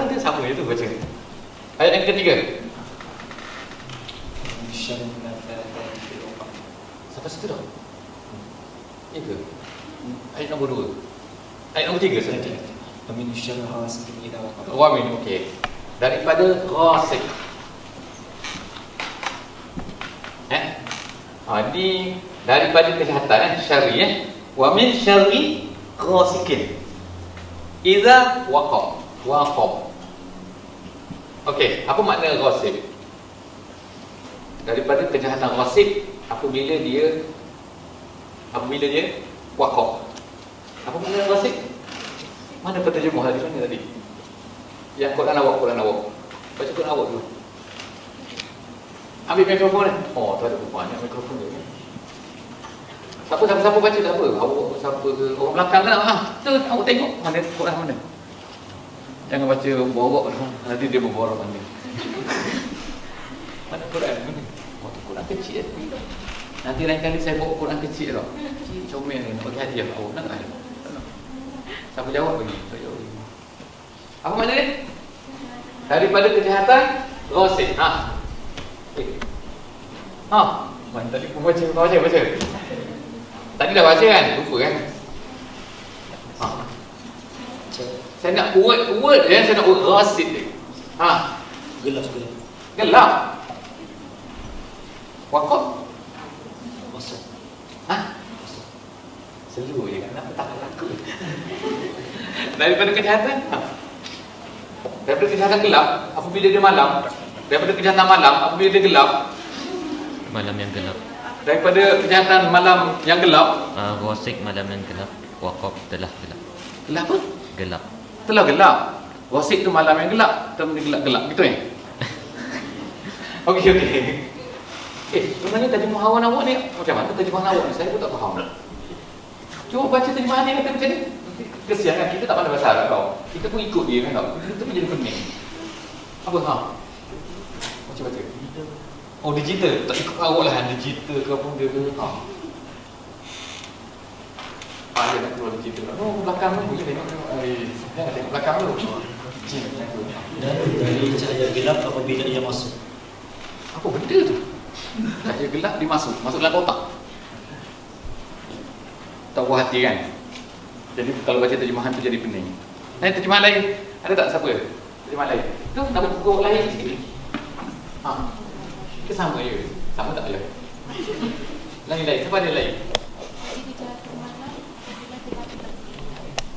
Tu sama je tu baca. Ayat yang ketiga. Sampai situ dah. Ya ke? Ayat nombor 2. Ayat nombor 3 saja. Amin syarri hasidin idza waqab. Amin. Okey. Daripada ghasib. Ini daripada kejahatan syarri wa min syarri ghasikin idza waqab. Okey, apa makna ghasib? Daripada kejahatan ghasib apabila dia waqab. Apa makna ghasib? Mana penterjemah hadis mana tadi? Yang Quran awak. Baca Quran awak dulu. Ambil mikrofon ni. Tu ada banyak mikrofon dia. Siapa baca tak apa. Awak siapa ke orang belakang kan? Tu awak tengok mana Quran mana. Jangan baca borok tu. Nanti dia berborok nanti. Mana Quran ni? Oh, tu Quran kecil. Nanti lain kali saya bawa Quran kecil tau. Kecil comel ni, nak bagi hadiah. Oh, nak tak? Siapa jawab bagi? Tak jawab. Apa makna dia? Daripada kejahatan ghasid. Ha. Ha. Mana tadi pun baca. Tadi dah baca kan? Lupa kan? Ha. Saya nak word dia, saya nak word ghasid dia. Ha. Gelap. Waqaf. Masuk. Ha? Selu je kan? Kenapa tak laku? Daripada kejahatan? Ha. Daripada kejahatan gelap, apabila dia malam. Daripada kejahatan malam, apabila dia gelap. Malam yang gelap. Daripada kejahatan malam yang gelap. Ghasid malam yang gelap. Waqaf telah gelap. Gelap apa? Gelap. Telah gelap. Ghasid tu malam yang gelap. Telah gelap-gelap. Gitu ya? Okey. Sebenarnya terjemahan awak ni macam mana terjemahan awak ni? Saya pun tak faham. Cuba baca terjemahan dia kata macam ni. Kesian kan, kita tak pandai bahasa Arab tau. Kita pun ikut dia kan tau. Kita pun jadi pening. Apa ha? Baca. Oh, digital. Tak ikut awak lah, digital ke apa dia ke. Ha. Dia nak keluar digital. Oh, belakang tu boleh tengok. Jangan tengok belakang tu. Dan dari cahaya gelap apabila ia masuk. Apa benda tu? Cahaya gelap dia masuk dalam kotak. Tak puas hati kan? Jadi kalau baca terjemahan tu jadi pening. Terjemahan lain, ada tak siapa? Terjemahan lain. Tu nak buku lain sikit. Ha. Ke sama je? Sama tak ada? Lain. Siapa ada lain?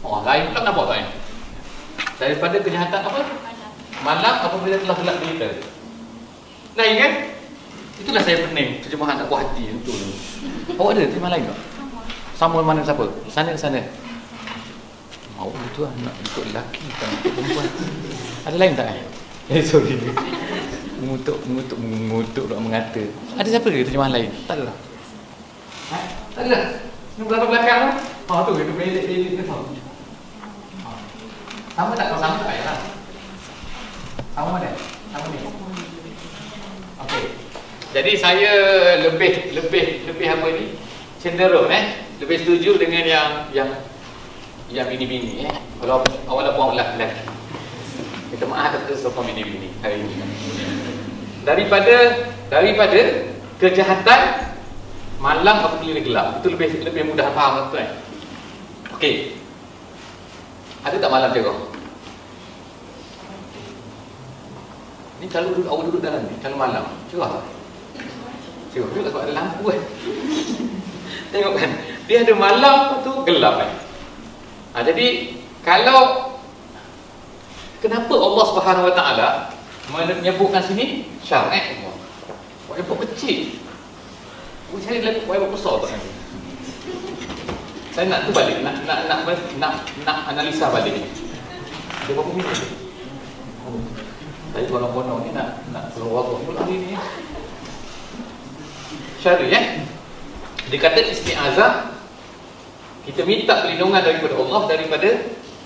Oh, lain pula nampak tak ni? Daripada kejahatan apa? Malam apabila telah gelap gelita. Lain kan? Itulah saya pening. Terjemahan tak puas hati. Betul. Awak ada terjemahan lain tak? Sama mana siapa? Sana. Mau tu lah nak ikut lelaki tak ikut perempuan. Ada lain tak? Sorry. Mengutuk nak mengata. Ada siapa ke terjemahan lain? Tak ada lah. Tak ada lah. Ini belakang tu. Tu itu belik tu tahu. Sama tak? Sama tak ya? Sama mana? Sama ni. Okey. Jadi saya lebih apa ni? Cenderung lebih setuju dengan yang bini-bini Kalau awak dah buang lelaki. Kita maaf tak sokong bini-bini hari ini. Daripada kejahatan malam apabila gelap. Itu lebih mudah faham tu kan. Okey. Ada tak malam cerah? Ni kalau awak duduk dalam ni, kalau malam cerah tak? Cerah juga sebab ada lampu kan. Tengok kan, dia ada malam tu gelap kan. Jadi kalau kenapa Allah Subhanahu Wa Taala menyebutkan sini syarat Allah. Buat apa kecil? Saya lagi buat apa besar tak? Saya nak tu balik, nak analisa balik. Ada berapa minit? Saya bono-bono ni nak keluar pula hari ni. Syari Dia kata isti'azah, kita minta perlindungan daripada Allah daripada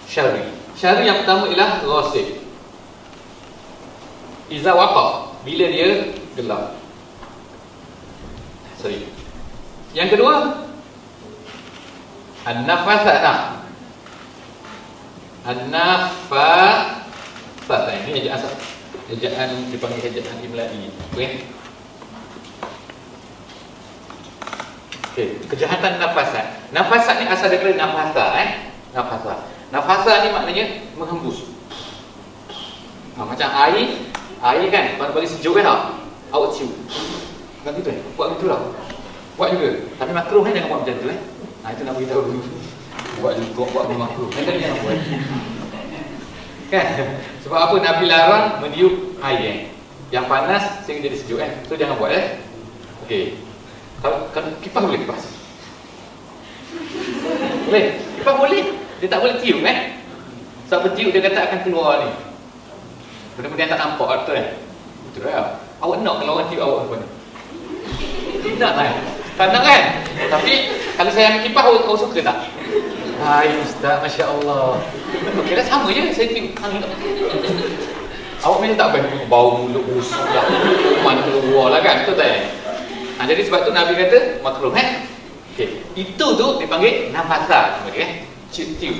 syari. Syari yang pertama ialah ghasid. Iza waqaf, bila dia gelap. Sorry. Yang kedua, an-nafasat. An-nafasat. Ini ejaan dipanggil ejaan imla'i. Okey, kejahatan nafasat. Nafasat ni asal daripada nafasa. Nafasa ni maknanya menghembus. Macam air kan, bagi sejuk kan awak cium. Bukan gitu buat gitu lah. Buat juga. Tapi makruh jangan buat macam tu itu nak beritahu dulu. Buat makruh. Jangan buat. Kan? Sebab apa Nabi larang meniup air yang panas sehingga jadi sejuk So jangan buat Okey. Kalau kipas boleh kipas. Boleh. Kipas boleh. Dia tak boleh tiup Sebab bertiup dia kata akan keluar ni. Benda-benda yang tak nampak betul Betul lah. Awak nak kalau orang tiup awak apa ni? Tidak tak nak kan? Tapi kalau saya ambil kipas awak suka tak? Hai Ustaz, Masya Allah. Okey dah sama je, saya tiup angin tak betul. Awak macam tak baik bau mulut busuk lah, kuman keluar lah kan, betul tak? Jadi sebab tu Nabi kata makruh Okey, itu tu dipanggil nafasa nama dia tiup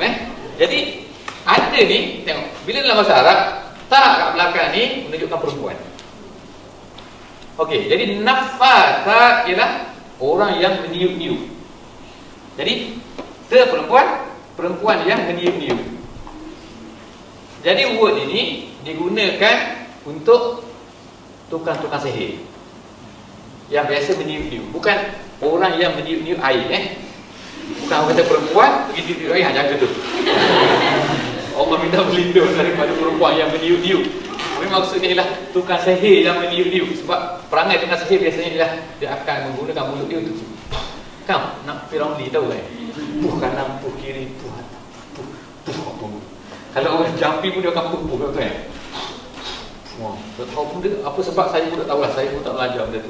Jadi ada ni, tengok, bila dalam bahasa Arab tak kat belakang ni menunjukkan perempuan. Okey, jadi nafasa ialah orang yang meniup-niup. Jadi perempuan yang meniup-niup. Jadi word ini digunakan untuk tukang-tukang sihir yang biasa meniup-niup. Bukan orang yang meniup-niup air Bukan orang kata perempuan pergi tiup air, jaga tu. Allah minta berlindung daripada perempuan yang meniup-niup. Tapi maksudnya ialah tukang sihir yang meniup-niup. Sebab perangai tukang sihir biasanya ialah dia akan menggunakan mulut dia untuk kan nak Firauni tahu kan? Puh kanan, puh kiri, puh atas, puh. Kalau orang jampi pun dia akan puh kan? Wah, tak tahu pun dia apa sebab saya pun tak tahulah, saya pun tak belajar benda tu.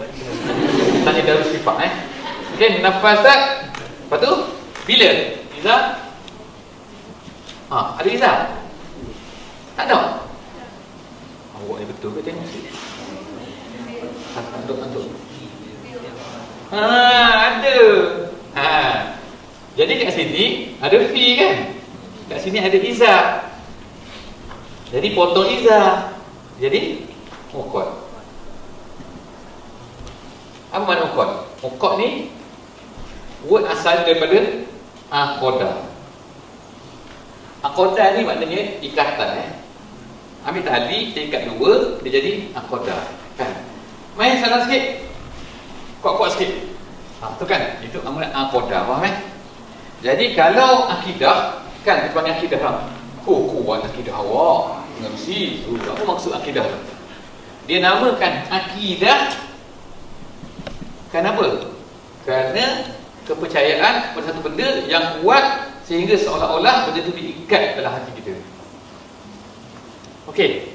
Tanya Darul Sifat Okey, nafasat. Lepas tu bila? Iza? Ada Iza? Tak ada. Awak ni betul ke tengok sikit? Antuk. Ada. Jadi kat sini ada fi kan? Kat sini ada Iza. Jadi potong Iza. Jadi ukot. Apa makna ukot? Ukot ni word asal daripada akoda. Akoda ni maknanya ikatan Ambil tali, tingkat dua, dia jadi akoda kan? Main salah sikit, kuat-kuat sikit. Tu kan? Itu makna akoda, faham Jadi kalau akidah kan, kita panggil akidah lah. Kuat akidah awak Ngerti, apa maksud akidah? Dia namakan akidah kenapa? Kerana kepercayaan pada satu benda yang kuat sehingga seolah-olah benda itu diikat dalam hati kita. Okey.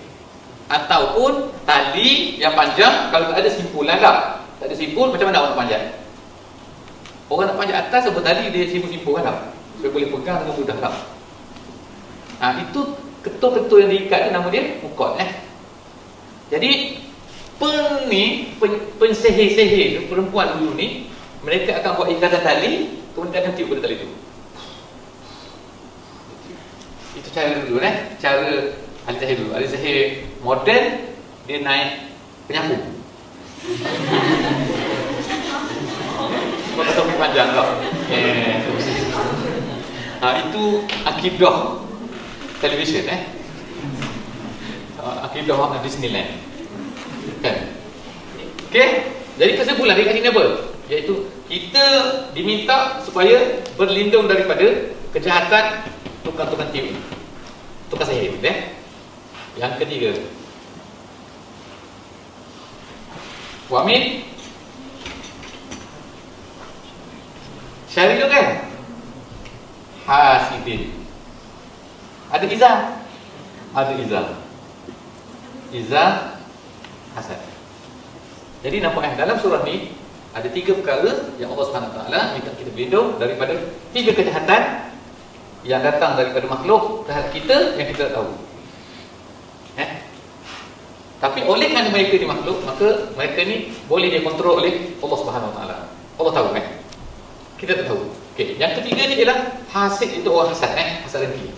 Ataupun tali yang panjang, kalau tak ada simpulan lah. Tak ada simpul, macam mana orang nak panjat? Orang nak panjat atas, apa tali dia simpul-simpul kan lah, supaya boleh pegang dengan mudah lah. Itu ketul-ketul yang diikat tu nama dia ukot Jadi pensihir-sihir perempuan dulu ni, mereka akan buat ikatan tali, kemudian akan tiup pada tali tu. Itu cara dulu cara ahli sihir dulu. Ahli sihir moden dia naik penyapu. Sebab topi panjang tau. Itu akidah television akidah Disneyland kan. Okey, jadi kesimpulan dia kat sini apa? Iaitu kita diminta supaya berlindung daripada kejahatan tukang-tukang tiup, tukang sihir Yang ketiga, Wamin Syari tu kan Hasidin. Ada Iza? Ada Iza Hasad. Jadi nampak dalam surah ni ada 3 perkara yang Allah SWT minta kita berlindung daripada 3 kejahatan yang datang daripada makhluk terhadap kita yang kita tak tahu. Tapi oleh kerana mereka ni makhluk, maka mereka ni boleh dikontrol oleh Allah SWT. Allah tahu kita tak tahu. Okey, yang ketiga ni ialah hasid. Itu orang hasad hasad dengki.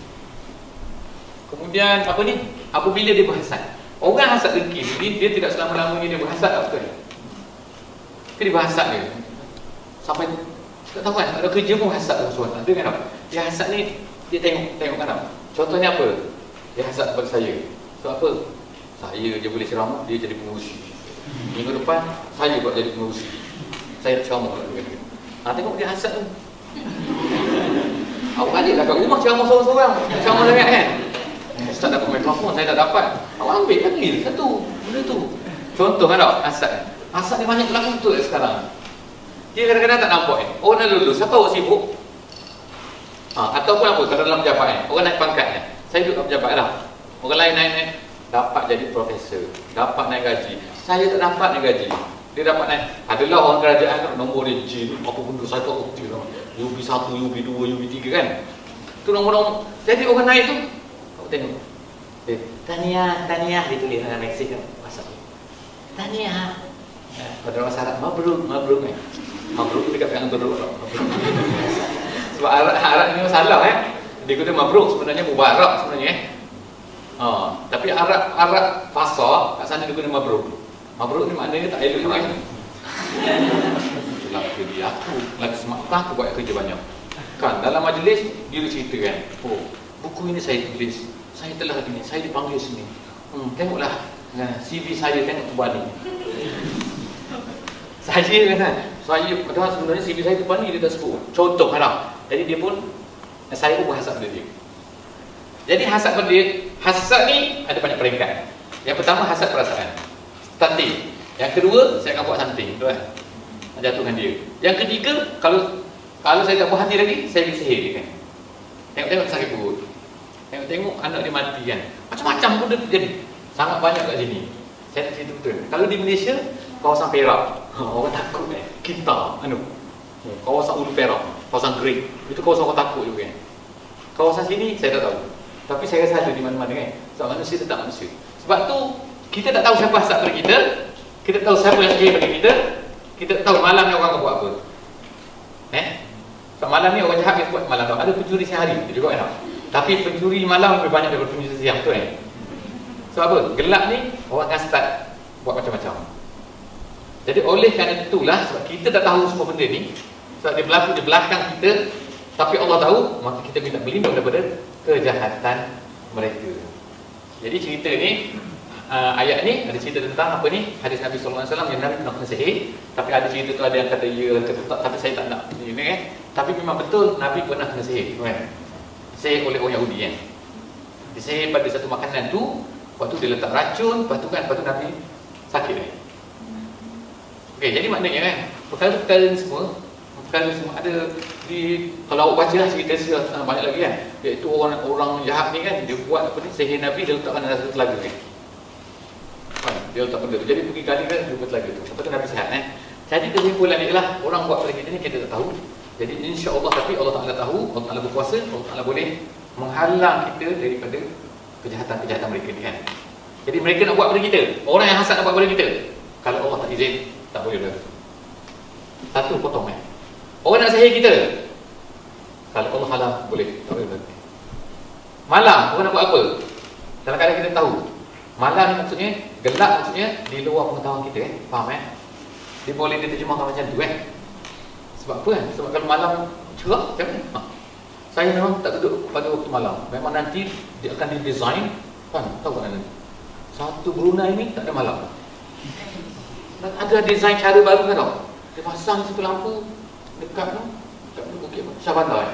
Kemudian apa ni? Apabila dia berhasad, orang hasad dengki ni dia tidak selama-lamanya dia berhasad betul. Dia berhasad dia sampai tak tahu kan, ada kerja pun hasad sesuatu. Dia kan dia hasad ni, dia tengok kan. Contohnya apa? Dia hasad kepada saya. Sebab apa? Saya je boleh ceramah, dia jadi pengurusi. Minggu depan saya buat jadi pengurusi. Saya ceramah lagi. Tengok dia hasad tu. Awak baliklah kat rumah ceramah seorang-seorang. Ceramah sangat kan? Ustaz dapat mikrofon, saya tak dapat. Awak ambil panggil satu benda tu. Contoh kan tak? Hasad ni banyak berlaku betul sekarang. Dia kadang-kadang tak nampak orang dah lulus, siapa awak sibuk? Ataupun apa, kalau dalam pejabat orang naik pangkat saya duduk kat pejabat lah. Orang lain naik dapat jadi profesor, dapat naik gaji. Saya tak dapat naik gaji. Dia dapat naik. Adalah orang kerajaan nombor dia J, apa benda saya tak bukti lah. UB1, UB2, UB3 kan. Tolong. Jadi orang naik tu, kau tengok. Tahniah dia tulis dalam mesej kan. WhatsApp. Tahniah. Pada orang Arab, mabruk kan. Mabruk dekat dengan beruk. Sebab Arab ni salah Dia kata mabruk sebenarnya mubarak sebenarnya tapi Arab fasah kat sana dia guna mabruk. Mabruk ni maknanya tak elok kan. Itulah dia aku lagi semangat aku buat kerja banyak. Kan dalam majlis dia cerita kan. Oh, buku ini saya tulis. Saya telah gini, saya dipanggil sini. Tengoklah CV saya tengok tebal ni. Saya padahal sebenarnya CV saya tebal ni dia tak sebut. Contoh harap. Jadi dia pun saya pun berhasab pada dia. Jadi hasad pada dia, hasad ni ada banyak peringkat. Yang pertama hasad perasaan, stunting. Yang kedua saya akan buat something, betul kan? Jatuhkan dia. Yang ketiga, kalau saya tak puas hati lagi, saya pergi sihir dia kan. Tengok sakit perut. Tengok anak dia mati kan. Macam-macam benda terjadi. Sangat banyak kat sini. Saya tak cerita betul. Kalau di Malaysia, kawasan Perak, orang takut kita kawasan Ulu Perak, kawasan Great, itu kawasan orang takut juga kan. Kawasan sini saya tak tahu. Tapi saya rasa ada di mana-mana kan. Sebab manusia tetap manusia. Sebab tu kita tak tahu siapa hasad pada kita. Kita tahu siapa yang sihir pada kita. Kita tak tahu malam ni orang akan buat apa. Sebab malam ni orang jahat dia buat malam tu. Ada pencuri siang hari dia juga kan. Tapi pencuri malam lebih banyak daripada pencuri siang tu kan. Sebab apa? Gelap ni orang akan start buat macam-macam. Jadi oleh kerana itulah sebab kita tak tahu semua benda ni. Sebab dia berlaku di belakang kita, tapi Allah tahu, maka kita minta berlindung daripada kejahatan mereka. Jadi cerita ni, ayat ni ada cerita tentang apa ni? Hadis Nabi SAW yang Nabi pernah kena sihir. Tapi ada cerita tu ada yang kata ya, kata tak, tapi saya tak nak ini kan. Tapi memang betul Nabi pernah kena sihir kan. Sihir oleh orang Yahudi kan. Disihir pada satu makanan tu, lepas tu dia letak racun, lepas tu Nabi sakit kan. Okey, jadi maknanya kan, perkara-perkara ni semua ada di, kalau awak baca lah cerita banyak lagi kan, iaitu orang jahat ni kan, dia buat apa ni, sihir Nabi, dia letakkan dalam satu telaga kan. Dia letak benda tu, jadi pergi gali kan, dia buat telaga tu, lepas tu Nabi sihat Jadi kesimpulan ni ialah, orang buat pada kita ni kita tak tahu. Jadi insya-Allah, tapi Allah Ta'ala tahu, Allah Ta'ala berkuasa, Allah Ta'ala boleh menghalang kita daripada kejahatan-kejahatan mereka ni kan. Jadi mereka nak buat pada kita, orang yang hasad nak buat pada kita, kalau Allah tak izin, tak boleh berlaku. Satu potong orang nak sihir kita, kalau Allah halang boleh, tak boleh berlaku. Malam orang nak buat apa? Dalam keadaan kita tahu malam ni maksudnya, gelap maksudnya di luar pengetahuan kita faham dia boleh diterjemahkan macam tu sebab apa sebab kalau malam cerah macam ni saya memang tak duduk pada waktu malam, memang nanti dia akan didesign kan, tahu kan nanti satu Brunei ni tak ada malam. Dan ada design cara baru kan tau. Dia pasang satu lampu dekat tu, dekat bukit Syah Bandar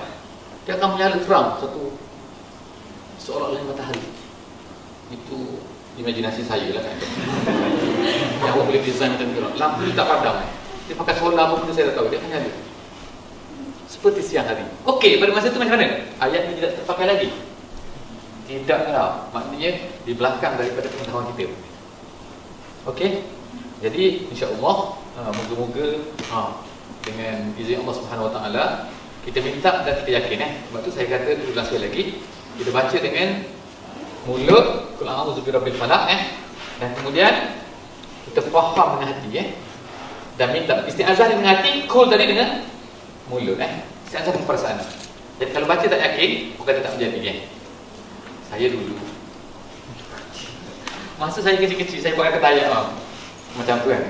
dia akan menyala terang satu seolah-olah matahari. Itu imajinasi saya lah kan. Yang awak boleh design macam tu. Lampu dia tak padam dia pakai solar apa pun saya tak tahu, dia akan nyala seperti siang hari. Okey, pada masa tu macam mana? Ayat ni tidak terpakai lagi? Tidak lah. Maknanya di belakang daripada pengetahuan kita. Okey, jadi insya-Allah moga-moga dengan izin Allah Subhanahu Wa Taala kita minta dan kita yakin sebab tu saya kata ulang sekali lagi, kita baca dengan mulut qul a'udzu birabbil falaq dan kemudian kita faham dengan hati dan minta isti'azah dengan hati, qul tadi dengan mulut isti'azah dengan perasaan. Jadi kalau baca tak yakin, bukan dia tak menjadi Saya dulu masa saya kecil-kecil saya pakai ketayar macam tu kan.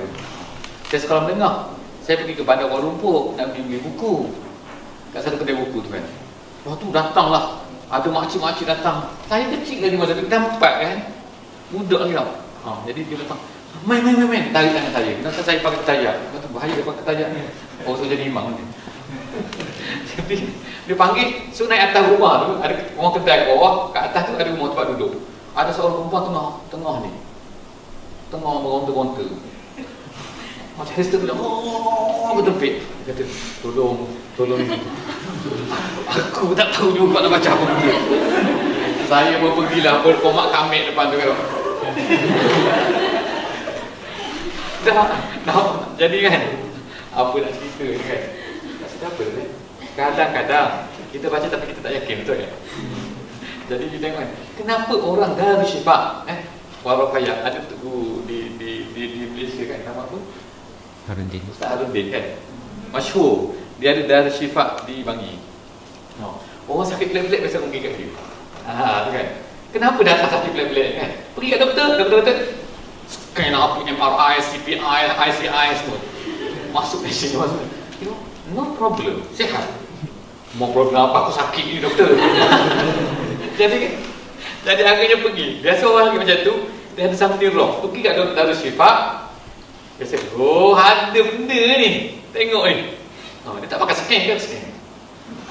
Saya sekolah menengah, saya pergi ke Bandar Kuala Lumpur nak beli buku kat satu kedai buku tu kan. Waktu datanglah ada makcik-makcik datang. Saya kecil lagi masa tu, nampak kan, budak ni tau. Jadi dia datang, main tarik tangan saya. Kenapa saya pakai ketayar? Kata bahaya dia pakai ketayar ni. Oh, saya jadi imam ni. Jadi dia panggil, so naik atas rumah tu, ada rumah kedai bawah, kat atas tu ada rumah tempat duduk. Ada seorang perempuan tengah ni, tengah meronta-ronta. Macam Hester tu dah, bertempik. Dia kata, tolong aku tak tahu juga nak baca apa benda. Saya pun pergilah berkomak kamik depan tu kan. Dah, jadi kan, apa nak cerita ni kan. Tak sedap apa ni? Kadang-kadang kita baca tapi kita tak yakin, betul kan? Jadi kita tengok kenapa orang Darul Syifa Warokaya ada tu di Malaysia kan, nama apa? Harundin. Ustaz Harundin kan? Masyhur. Dia ada Darul Syifa di Bangi. Orang sakit pelik-pelik biasa pergi kat dia. Tu kan. Kenapa datang sakit pelik-pelik kan? Pergi kat doktor, scan apa MRI, CPI, ICI semua. Masuk di sini masuk. No problem, sihat. Mau problem apa aku sakit ni doktor. Jadi akhirnya pergi. Biasa orang lagi macam tu, dia ada something wrong. Pergi kat doktor Darul Syifa. Biasa, ada benda ni. Tengok ni. Dia tak pakai scan ke scan?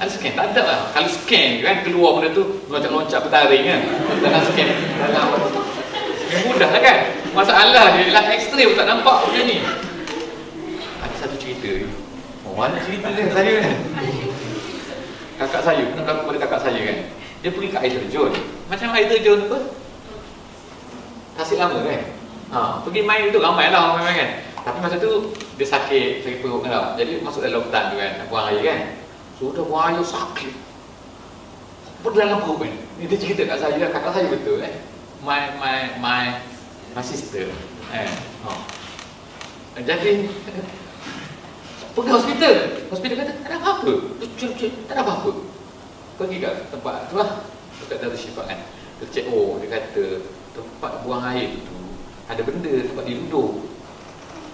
Ada scan? Tak ada lah. Kalau scan kan keluar benda tu loncat-loncat bertaring kan. Dalam scan. Dalam yang mudah lah kan. Masalah dia lah ekstrim tak nampak macam ni. Ada satu cerita ni. Mana cerita dia saya kan? Kakak saya, pernah berlaku pada kakak saya kan. Dia pergi ke air terjun. Macam air terjun apa? Tasik lama kan. Pergi main tu ramai lah orang main kan. Tapi masa tu dia sakit perut kan. Jadi masuk dalam hutan tu kan, nak buang air kan. Sudah buang air sakit. Berdalam perut kan. Ni dia cerita kat saya, kakak saya betul kan. My sister. Jadi pergi hospital. Hospital kata tak ada apa-apa. Tak ada apa-apa. Pergi kat tempat tu lah, dekat Darul Syifa kan. Dia cek, dia kata tempat buang air tu ada benda tempat dia duduk.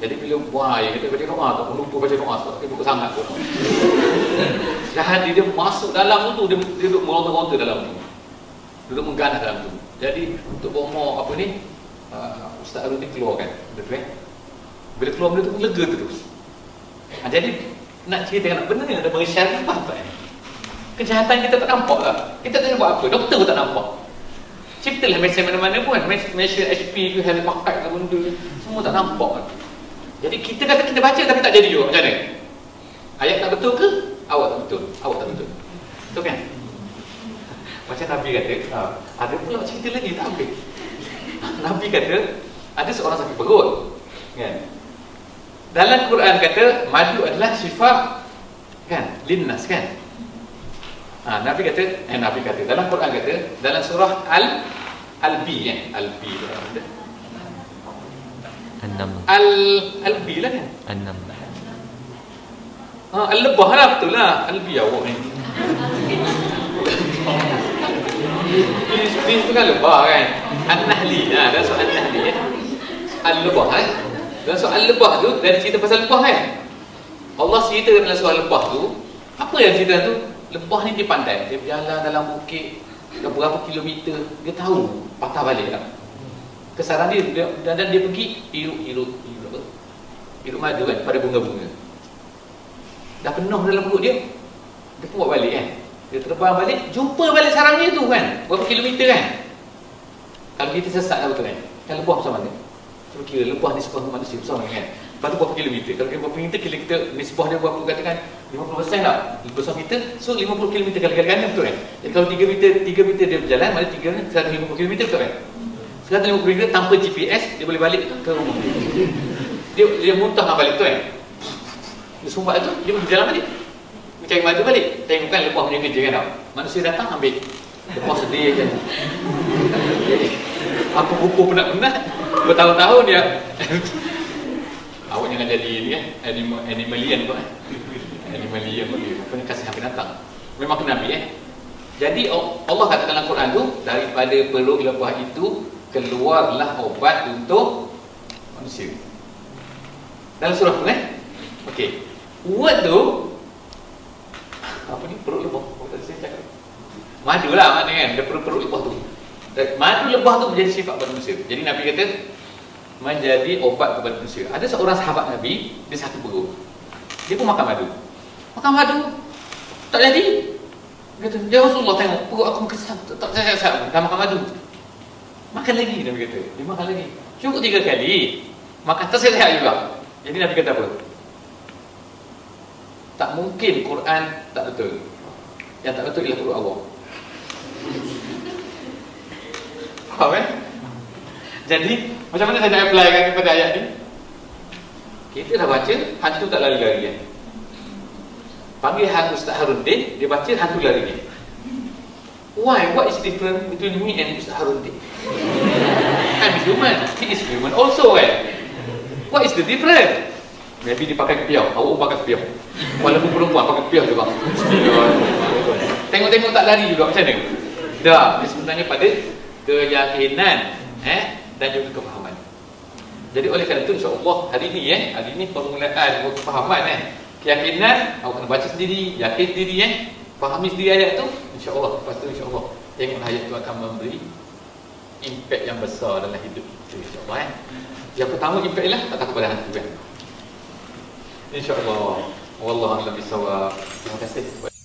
Jadi bila buang air, kita baca doa tak pun lupa baca doa sebab kita buka sangat pun. Jadi dia masuk dalam tu, dia duduk meronta-ronta dalam tu. Duduk mengganas dalam tu. Jadi untuk bomo apa ni, Ustaz Arun ni keluar kan, betul kan? Bila keluar benda tu lega terus. Jadi nak cerita nak benda ni ada berisyarat apa ni? Kejahatan kita tak nampak lah. Kita tak buat apa, doktor pun tak nampak. Ciptalah mesin mana-mana pun, mesin HP ke, health pakai ke benda, semua tak nampak. Jadi kita kata kita baca tapi tak jadi juga, macam mana? Ayat tak betul ke? Awak tak betul. Awak tak betul. Betul kan? Macam Nabi kata, ada pula cerita lagi tak habis. Nabi kata, ada seorang sakit perut kan? Dalam Quran kata madu adalah syifa kan, linnas kan. Nabi kata dalam Quran kata dalam surah Al-Bi kan, Al-Bi ada Al-Bi lah kan, An-Nam. Al-Lebah lah, betul lah. Al-Bi awak ni ini bukan lebah kan. An-Nahli, dalam surah An-Nahli kan, Al-Lebah kan. Dalam surah Al-Lebah tu, dari cerita pasal lebah kan, Allah cerita dalam surah Lebah tu. Apa yang cerita tu? Lebah ni dia pandai. Dia berjalan dalam bukit berapa kilometer, dia tahu patah balik lah. Kesaran dia dan dia pergi iruk madu kan pada bunga-bunga. Dah penuh dalam perut dia buat balik kan. Dia terbang balik, jumpa balik sarangnya tu kan, berapa kilometer kan. Kalau kita sesat lah betul kan. Kan lebah macam mana? Cuba kira lebah ni sebuah manusia besar kan. Lepas tu berapa kilometer? Kalau kita berapa kilometer, kita nisbah dia berapa, katakan 50% lah besar meter. So 50 km kali ganda betul kan? Jadi kalau 3 meter dia berjalan, mana 3 150 km betul kan? 150 km tanpa GPS dia boleh balik ke rumah dia muntah balik betul kan? Dia sumbat tu, dia boleh berjalan balik, mencari madu balik. Tengokkan lebah punya kerja kan tau. Manusia datang ambil, lebah sedih je. Jadi apa buku penat-penat bertahun-tahun dia. Awak jangan jadi ni kan, animalian pun animalian pun apa ni, kasihan binatang. Memang kena Nabi Jadi Allah kata dalam Quran tu, daripada perut lebah itu keluarlah obat untuk manusia. Dalam surah tu okey. Word tu apa ni, perut lebah. Tadi saya cakap madu lah maknanya kan, dia perut lebah tu. Madu lebah tu menjadi sifat pada manusia. Jadi Nabi kata menjadi obat kepada manusia. Ada seorang sahabat Nabi, dia sakit perut. Dia pun makan madu. Tak jadi. Dia kata, ya Rasulullah, tengok perut aku kesal, tak siap-siap, dah makan madu. Makan lagi, Nabi kata. Dia makan lagi. Cukup 3 kali. Makan tak siap juga. Jadi Nabi kata apa? Tak mungkin Quran tak betul. Yang tak betul ialah perut Allah. Faham kan? Jadi macam mana saya nak apply kan kepada ayat ni? Kita dah baca, hantu tak lari-lari kan? panggil Ustaz Harudin, dia baca, hantu lari dia. Why? What is different between me and Ustaz Harudin? I'm human, he is human also What is the difference? Maybe dia pakai kepiau, awak pun pakai kepiau. Walaupun perempuan pakai kepiau juga. Tengok-tengok tak lari juga, macam mana? Dah, dia sebenarnya pada keyakinan dan juga kefahaman. Jadi oleh kerana itu insya-Allah hari ini permulaan kefahaman keyakinan, awak kena baca sendiri, yakin sendiri fahami sendiri ayat tu, insya-Allah. Lepas tu insya-Allah tengok ayat tu akan memberi impact yang besar dalam hidup kita, insya-Allah. Yang pertama impact lah tak takut pada hantu insya-Allah. Wallahu a'lam bishawab. Terima kasih.